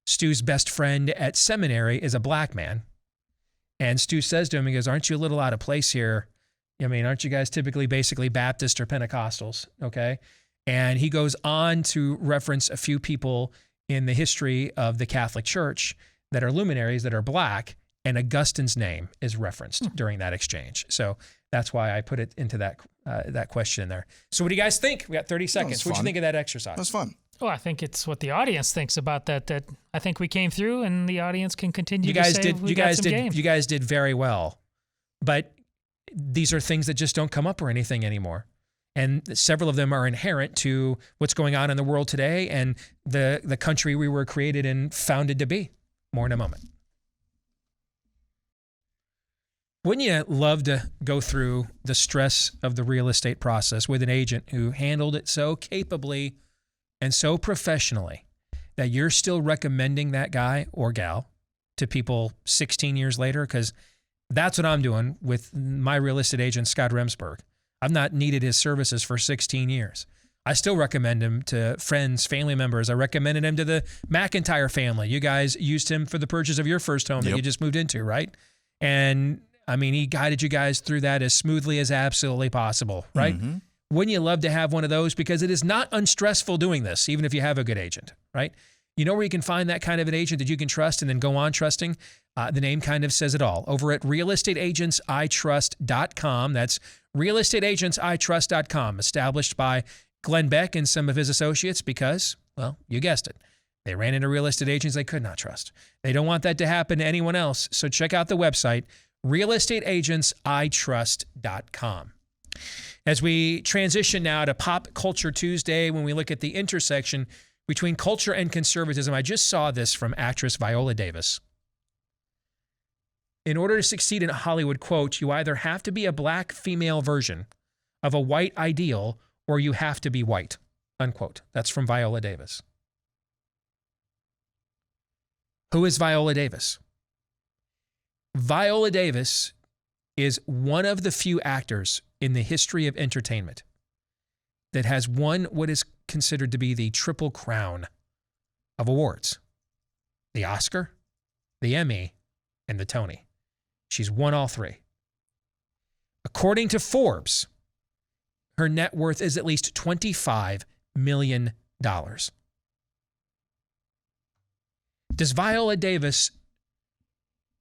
Stu's best friend at seminary is a black man. And Stu says to him, he goes, aren't you a little out of place here? I mean, aren't you guys typically basically Baptist or Pentecostals? Okay. And he goes on to reference a few people in the history of the Catholic Church that are luminaries that are black, and Augustine's name is referenced during that exchange. So that's why I put it into that question in there. So what do you guys think? We got 30 seconds. What do you think of that exercise? That was fun. Well, I think it's what the audience thinks about that. That I think we came through, and the audience can continue to say we got some game. You guys did very well, but these are things that just don't come up or anything anymore. And several of them are inherent to what's going on in the world today and the country we were created and founded to be. More in a moment. Wouldn't you love to go through the stress of the real estate process with an agent who handled it so capably and so professionally that you're still recommending that guy or gal to people 16 years later? Because that's what I'm doing with my real estate agent, Scott Remsburg. I've not needed his services for 16 years. I still recommend him to friends, family members. I recommended him to the McIntyre family. You guys used him for the purchase of your first home that you just moved into, right? And I mean, he guided you guys through that as smoothly as absolutely possible, right? Mm-hmm. Wouldn't you love to have one of those? Because it is not unstressful doing this, even if you have a good agent, right? You know where you can find that kind of an agent that you can trust and then go on trusting? The name kind of says it all. Over at realestateagentsitrust.com. That's realestateagentsitrust.com, established by Glenn Beck and some of his associates because, well, you guessed it. They ran into real estate agents they could not trust. They don't want that to happen to anyone else. So check out the website, realestateagentsitrust.com. As we transition now to Pop Culture Tuesday, when we look at the intersection between culture and conservatism, I just saw this from actress Viola Davis. In order to succeed in Hollywood, quote, you either have to be a black female version of a white ideal or you have to be white, unquote. That's from Viola Davis. Who is Viola Davis? Viola Davis is one of the few actors in the history of entertainment that has won what is considered to be the triple crown of awards. The Oscar, the Emmy, and the Tony. She's won all three. According to Forbes, her net worth is at least $25 million. Does Viola Davis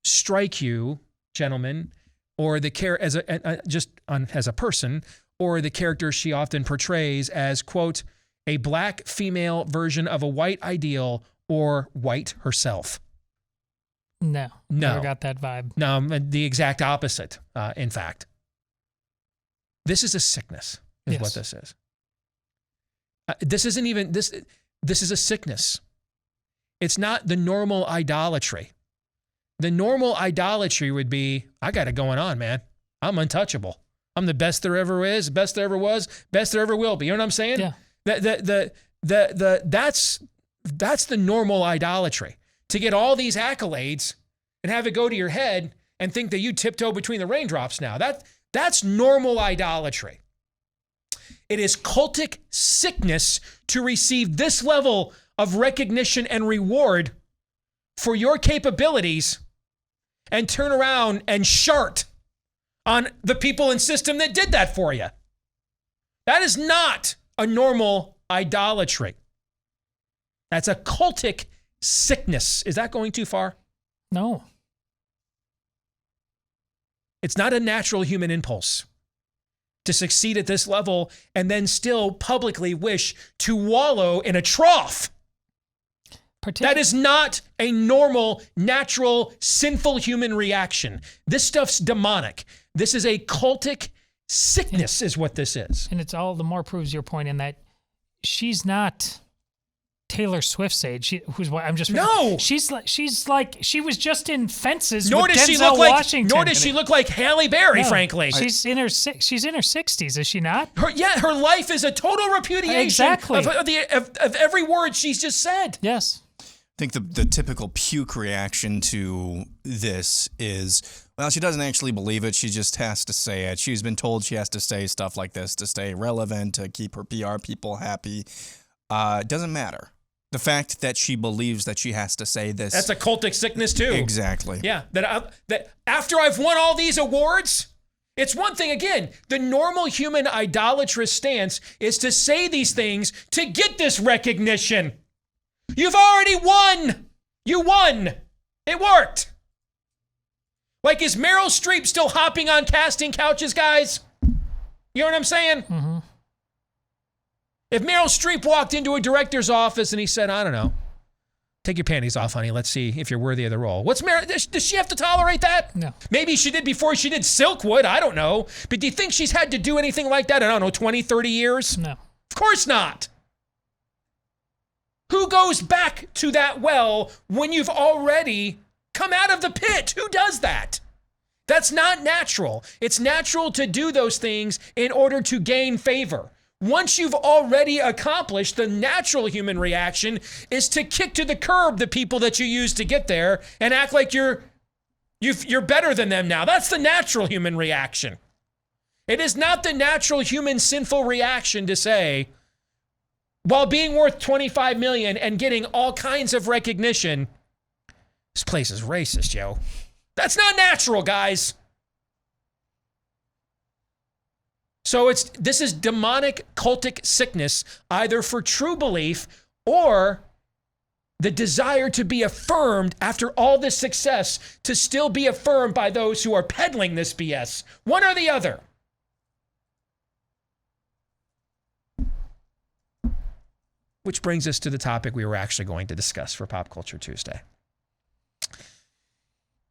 strike you, gentlemen, or the as a person, or the character she often portrays as, quote, a black female version of a white ideal or white herself? No. Never got that vibe. No, the exact opposite, in fact. This is a sickness, is what this is. This isn't even, this is a sickness. It's not the normal idolatry. The normal idolatry would be, I got it going on, man. I'm untouchable. I'm the best there ever is, best there ever was, best there ever will be. You know what I'm saying? Yeah. That's the normal idolatry. To get all these accolades and have it go to your head and think that you tiptoe between the raindrops now. That's normal idolatry. It is cultic sickness to receive this level of recognition and reward for your capabilities and turn around and shart on the people and system that did that for you. That is not a normal idolatry. That's a cultic sickness. Is that going too far? No. It's not a natural human impulse to succeed at this level and then still publicly wish to wallow in a trough. That is not a normal, natural, sinful human reaction. This stuff's demonic. This is a cultic sickness is what this is. And it's all the more proves your point in that she's not Taylor Swift's age. Who's what I'm just no. She's like she was just in Fences. Nor with does Denzel she look like Washington. Nor does she look like Halle Berry. No, frankly, she's in her 60s. Is she not? Her life is a total repudiation Exactly. of every word she's just said. Yes. I think the typical puke reaction to this is, well, she doesn't actually believe it. She just has to say it. She's been told she has to say stuff like this to stay relevant, to keep her PR people happy. It doesn't matter. The fact that she believes that she has to say this. That's a cultic sickness too. Exactly. Yeah. That after I've won all these awards, it's one thing, again, the normal human idolatrous stance is to say these things to get this recognition. You've already won. You won. It worked. Like, is Meryl Streep still hopping on casting couches, guys? You know what I'm saying? Mm-hmm. If Meryl Streep walked into a director's office and he said, I don't know, take your panties off, honey. Let's see if you're worthy of the role. Does she have to tolerate that? No. Maybe she did before she did Silkwood. I don't know. But do you think she's had to do anything like that in, I don't know, 20, 30 years? No. Of course not. Who goes back to that well when you've already come out of the pit? Who does that? That's not natural. It's natural to do those things in order to gain favor. Once you've already accomplished, the natural human reaction is to kick to the curb the people that you used to get there and act like you're better than them now. That's the natural human reaction. It is not the natural human sinful reaction to say, while being worth $25 million and getting all kinds of recognition, this place is racist, yo. That's not natural, guys. So this is demonic cultic sickness, either for true belief or the desire to be affirmed after all this success, to still be affirmed by those who are peddling this BS. One or the other. Which brings us to the topic we were actually going to discuss for Pop Culture Tuesday.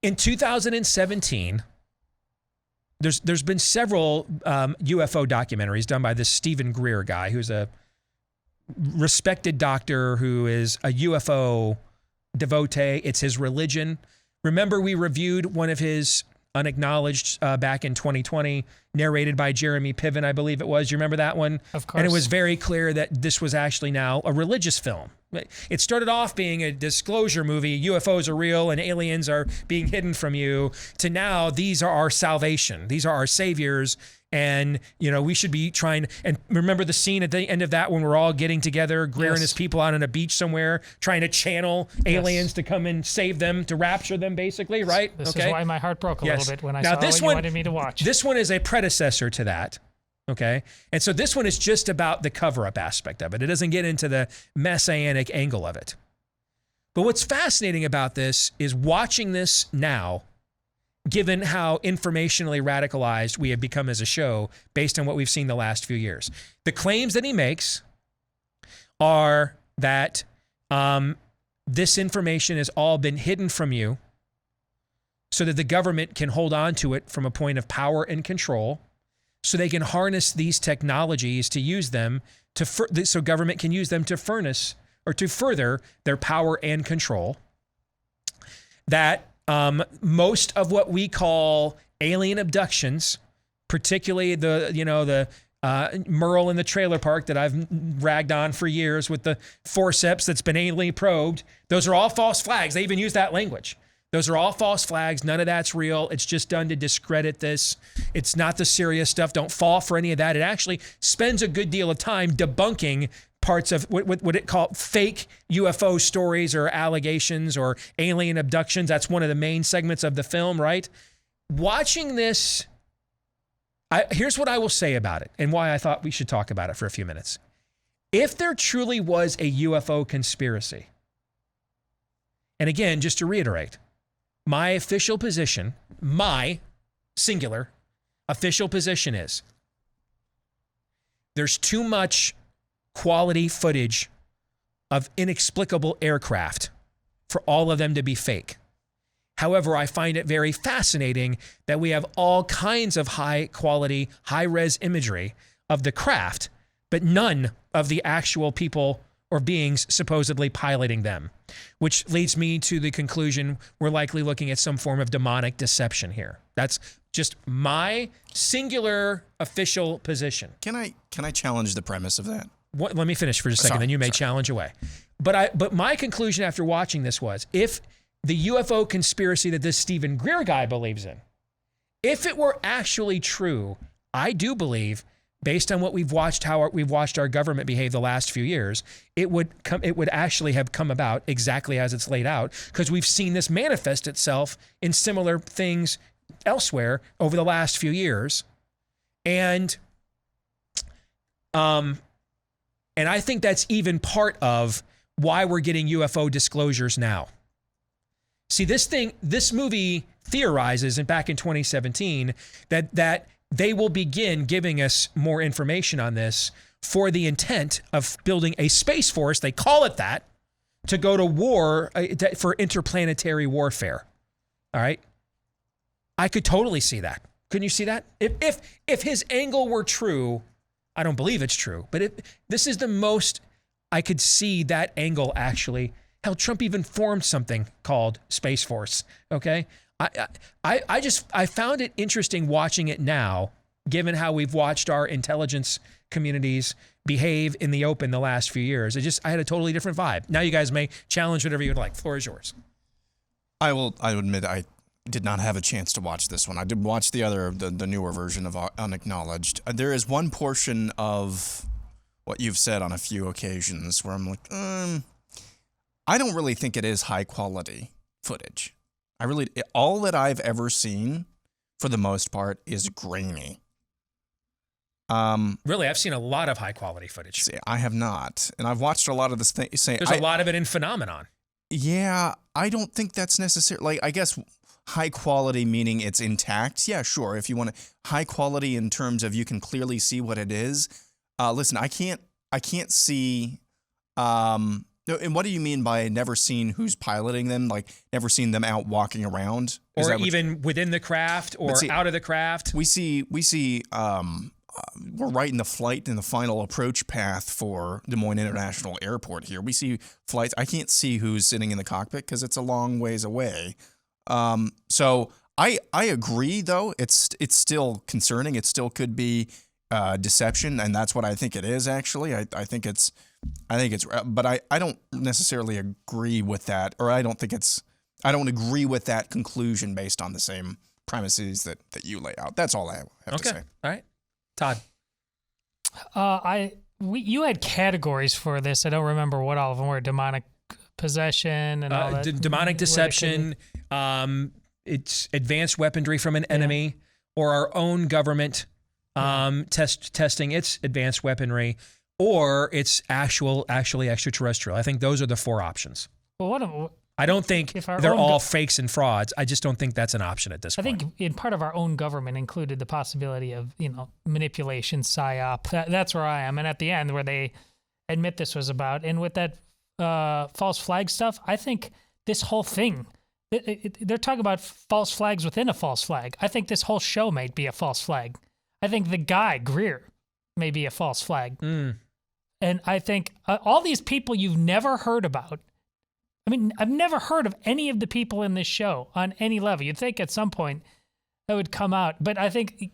In 2017, there's been several UFO documentaries done by this Stephen Greer guy, who's a respected doctor who is a UFO devotee. It's his religion. Remember, we reviewed one of his unacknowledged back in 2020, narrated by Jeremy Piven, I believe it was. You remember that one? Of course. And it was very clear that this was actually now a religious film. It started off being a disclosure movie, UFOs are real and aliens are being hidden from you, to now these are our salvation. These are our saviors. And, you know, we should be trying, and remember the scene at the end of that when we're all getting together, Greer and his people out on a beach somewhere, trying to channel aliens to come and save them, to rapture them, basically, right? This is why my heart broke a little bit when I saw what you wanted me to watch. This one is a predecessor to that, okay? And so this one is just about the cover-up aspect of it. It doesn't get into the messianic angle of it. But what's fascinating about this is watching this now, given how informationally radicalized we have become as a show based on what we've seen the last few years. The claims that he makes are that this information has all been hidden from you so that the government can hold on to it from a point of power and control, so they can harness these technologies to use them so government can use them to furnace or to further their power and control. That most of what we call alien abductions, particularly the Merle in the trailer park that I've ragged on for years with the forceps that's been alienly probed, those are all false flags. They even use that language. Those are all false flags. None of that's real. It's just done to discredit this. It's not the serious stuff. Don't fall for any of that. It actually spends a good deal of time debunking parts of what it called fake UFO stories or allegations or alien abductions. That's one of the main segments of the film, right? Watching this, here's what I will say about it and why I thought we should talk about it for a few minutes. If there truly was a UFO conspiracy, and again, just to reiterate, my official position, my singular official position is there's too much quality footage of inexplicable aircraft for all of them to be fake. However, I find it very fascinating that we have all kinds of high quality, high res imagery of the craft, but none of the actual people or beings supposedly piloting them, which leads me to the conclusion we're likely looking at some form of demonic deception here. That's just my singular official position. Can I challenge the premise of that? Let me finish for just a second, then you may challenge away. But my conclusion after watching this was, if the UFO conspiracy that this Stephen Greer guy believes in, if it were actually true, I do believe, based on what we've watched, how we've watched our government behave the last few years, it would actually have come about exactly as it's laid out, because we've seen this manifest itself in similar things elsewhere over the last few years. And I think that's even part of why we're getting UFO disclosures now. See, this movie theorizes, and back in 2017, that they will begin giving us more information on this for the intent of building a space force, they call it that, to go to war for interplanetary warfare. All right? I could totally see that. Couldn't you see that? If his angle were true, I don't believe it's true, but this is the most I could see that angle actually. Hell, Trump even formed something called Space Force, okay? I found it interesting watching it now, given how we've watched our intelligence communities behave in the open the last few years. I had a totally different vibe. Now you guys may challenge whatever you would like. Floor is yours. I will admit I did not have a chance to watch this one. I did watch the newer version of Unacknowledged. There is one portion of what you've said on a few occasions where I'm like, I don't really think it is high quality footage. All that I've ever seen, for the most part, is grainy. Really, I've seen a lot of high quality footage. See, I have not, and I've watched a lot of this thing. There's a lot of it in Phenomenon. Yeah, I don't think that's necessary. I guess high quality meaning it's intact. Yeah, sure. If you want high quality in terms of you can clearly see what it is. Listen, I can't see. And what do you mean by never seen who's piloting them? Like never seen them out walking around, or even within the craft, or out of the craft? We see. We're right in the final approach path for Des Moines International Airport here. We see flights. I can't see who's sitting in the cockpit because it's a long ways away. So I agree, though. It's still concerning. It still could be deception, and that's what I think it is. Actually, I think it's. But I don't necessarily agree with that, or I don't agree with that conclusion based on the same premises that you lay out. That's all I have to say. All right. Todd. You had categories for this. I don't remember what all of them were. Demonic possession and all that. Demonic deception. It's advanced weaponry from an enemy, or our own government testing its advanced weaponry, or it's actually extraterrestrial. I think those are the four options. Well, I don't think they're all fakes and frauds. I just don't think that's an option at this point. I think in part of our own government included the possibility of, manipulation, psyop. That's where I am. And at the end, where they admit this was about, and with that false flag stuff, I think this whole thing, they're talking about false flags within a false flag. I think this whole show might be a false flag. I think the guy, Greer, may be a false flag. And I think all these people you've never heard about, I've never heard of any of the people in this show on any level. You'd think at some point that would come out. But I think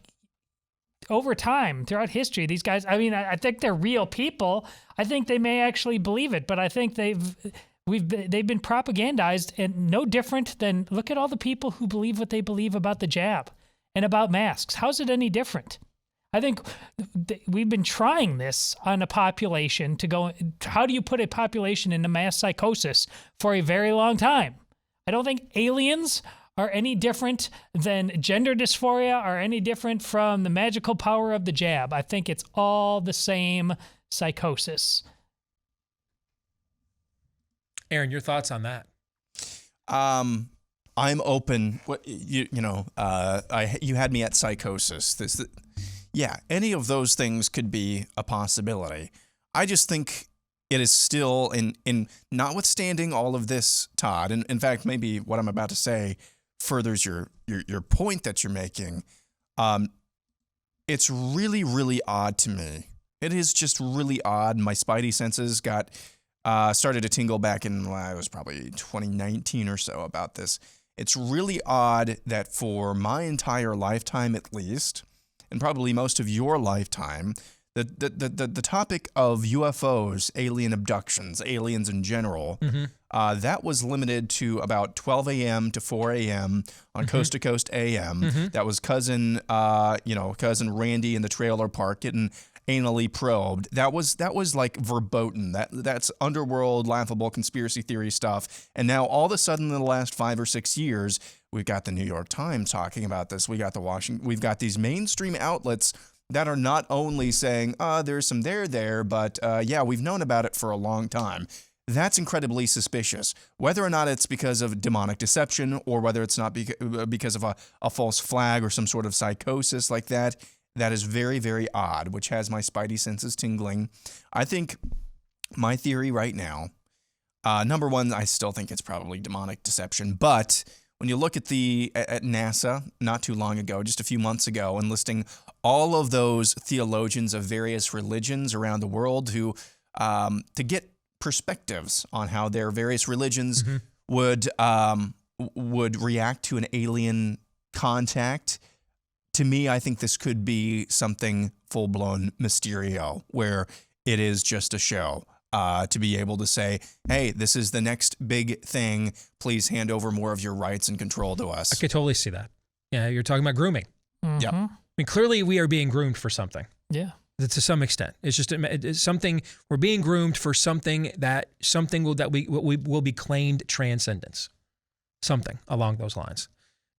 over time, throughout history, these guys, I think they're real people. I think they may actually believe it. But I think They've been propagandized, and no different than, look at all the people who believe what they believe about the jab and about masks. How's it any different? I think we've been trying this on a population to go, how do you put a population into mass psychosis for a very long time? I don't think aliens are any different than gender dysphoria, are any different from the magical power of the jab. I think it's all the same psychosis. Aaron, your thoughts on that? I'm open. You had me at psychosis. Yeah, any of those things could be a possibility. I just think it is still, in notwithstanding all of this, Todd, and in fact, maybe what I'm about to say furthers your point that you're making. It's really, really odd to me. It is just really odd. My spidey senses got started to tingle back in, it was probably 2019 or so about this. It's really odd that for my entire lifetime, at least, and probably most of your lifetime, the topic of UFOs, alien abductions, aliens in general, that was limited to about 12 a.m. to 4 a.m. on Coast to Coast AM. That was cousin Randy in the trailer park getting anally probed. That was like verboten. That's underworld, laughable conspiracy theory stuff. And now all of a sudden, in the last 5 or 6 years, we've got the New York Times talking about this. We've got these mainstream outlets that are not only saying, there's some there, but we've known about it for a long time. That's incredibly suspicious. Whether or not it's because of demonic deception or whether it's not because of a false flag or some sort of psychosis like that, that is very, very odd, which has my spidey senses tingling. I think my theory right now, number one, I still think it's probably demonic deception, but when you look at NASA not too long ago, just a few months ago, and listing all of those theologians of various religions around the world who, to get perspectives on how their various religions would react to an alien contact, to me, I think this could be something full-blown Mysterio, where it is just a show. To be able to say, hey, this is the next big thing. Please hand over more of your rights and control to us. I could totally see that. Yeah, you're talking about grooming. Yep. I mean, clearly we are being groomed for something. Yeah. To some extent. It's just it's something, we're being groomed for something that will be claimed transcendence. Something along those lines.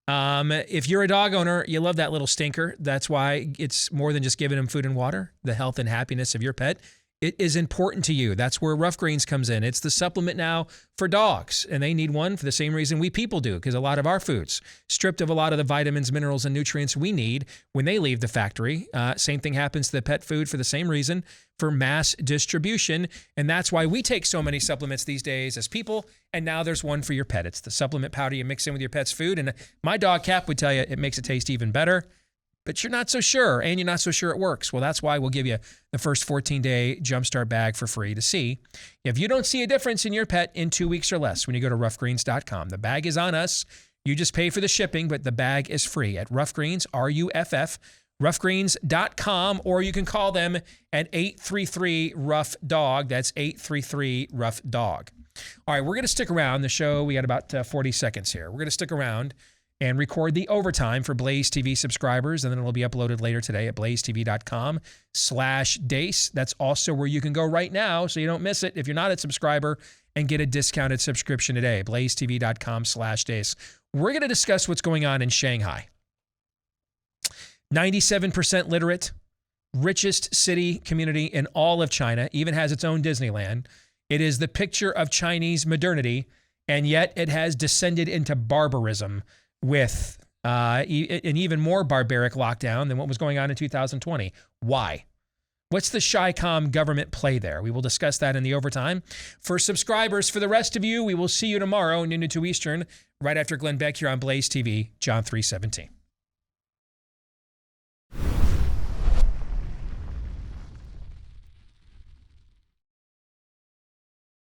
If you're a dog owner, you love that little stinker. That's why it's more than just giving him food and water. The health and happiness of your pet, it is important to you. That's where Rough Greens comes in. It's the supplement now for dogs, and they need one for the same reason we people do, because a lot of our foods stripped of a lot of the vitamins, minerals, and nutrients we need when they leave the factory. Same thing happens to the pet food for the same reason, for mass distribution, and that's why we take so many supplements these days as people, and now there's one for your pet. It's the supplement powder you mix in with your pet's food, and my dog Cap would tell you it makes it taste even better. But you're not so sure, and you're not so sure it works. Well, that's why we'll give you the first 14-day Jumpstart bag for free to see if you don't see a difference in your pet in 2 weeks or less when you go to roughgreens.com. The bag is on us. You just pay for the shipping, but the bag is free at Rough Greens, RUFF, roughgreens.com, or you can call them at 833-RUFF-DOG. That's 833-RUFF-DOG. All right, we're going to stick around the show. We got about 40 seconds here. We're going to stick around and record the overtime for Blaze TV subscribers, and then it'll be uploaded later today at blazetv.com/Deace. That's also where you can go right now, so you don't miss it if you're not a subscriber, and get a discounted subscription today, blazetv.com/Deace. We're going to discuss what's going on in Shanghai. 97% literate, richest city community in all of China, even has its own Disneyland. It is the picture of Chinese modernity, and yet it has descended into barbarism, with an even more barbaric lockdown than what was going on in 2020. Why? What's the Chi-Com government play there? We will discuss that in the overtime. For subscribers, for the rest of you, we will see you tomorrow, noon to 2 Eastern, right after Glenn Beck here on Blaze TV, John 3:17.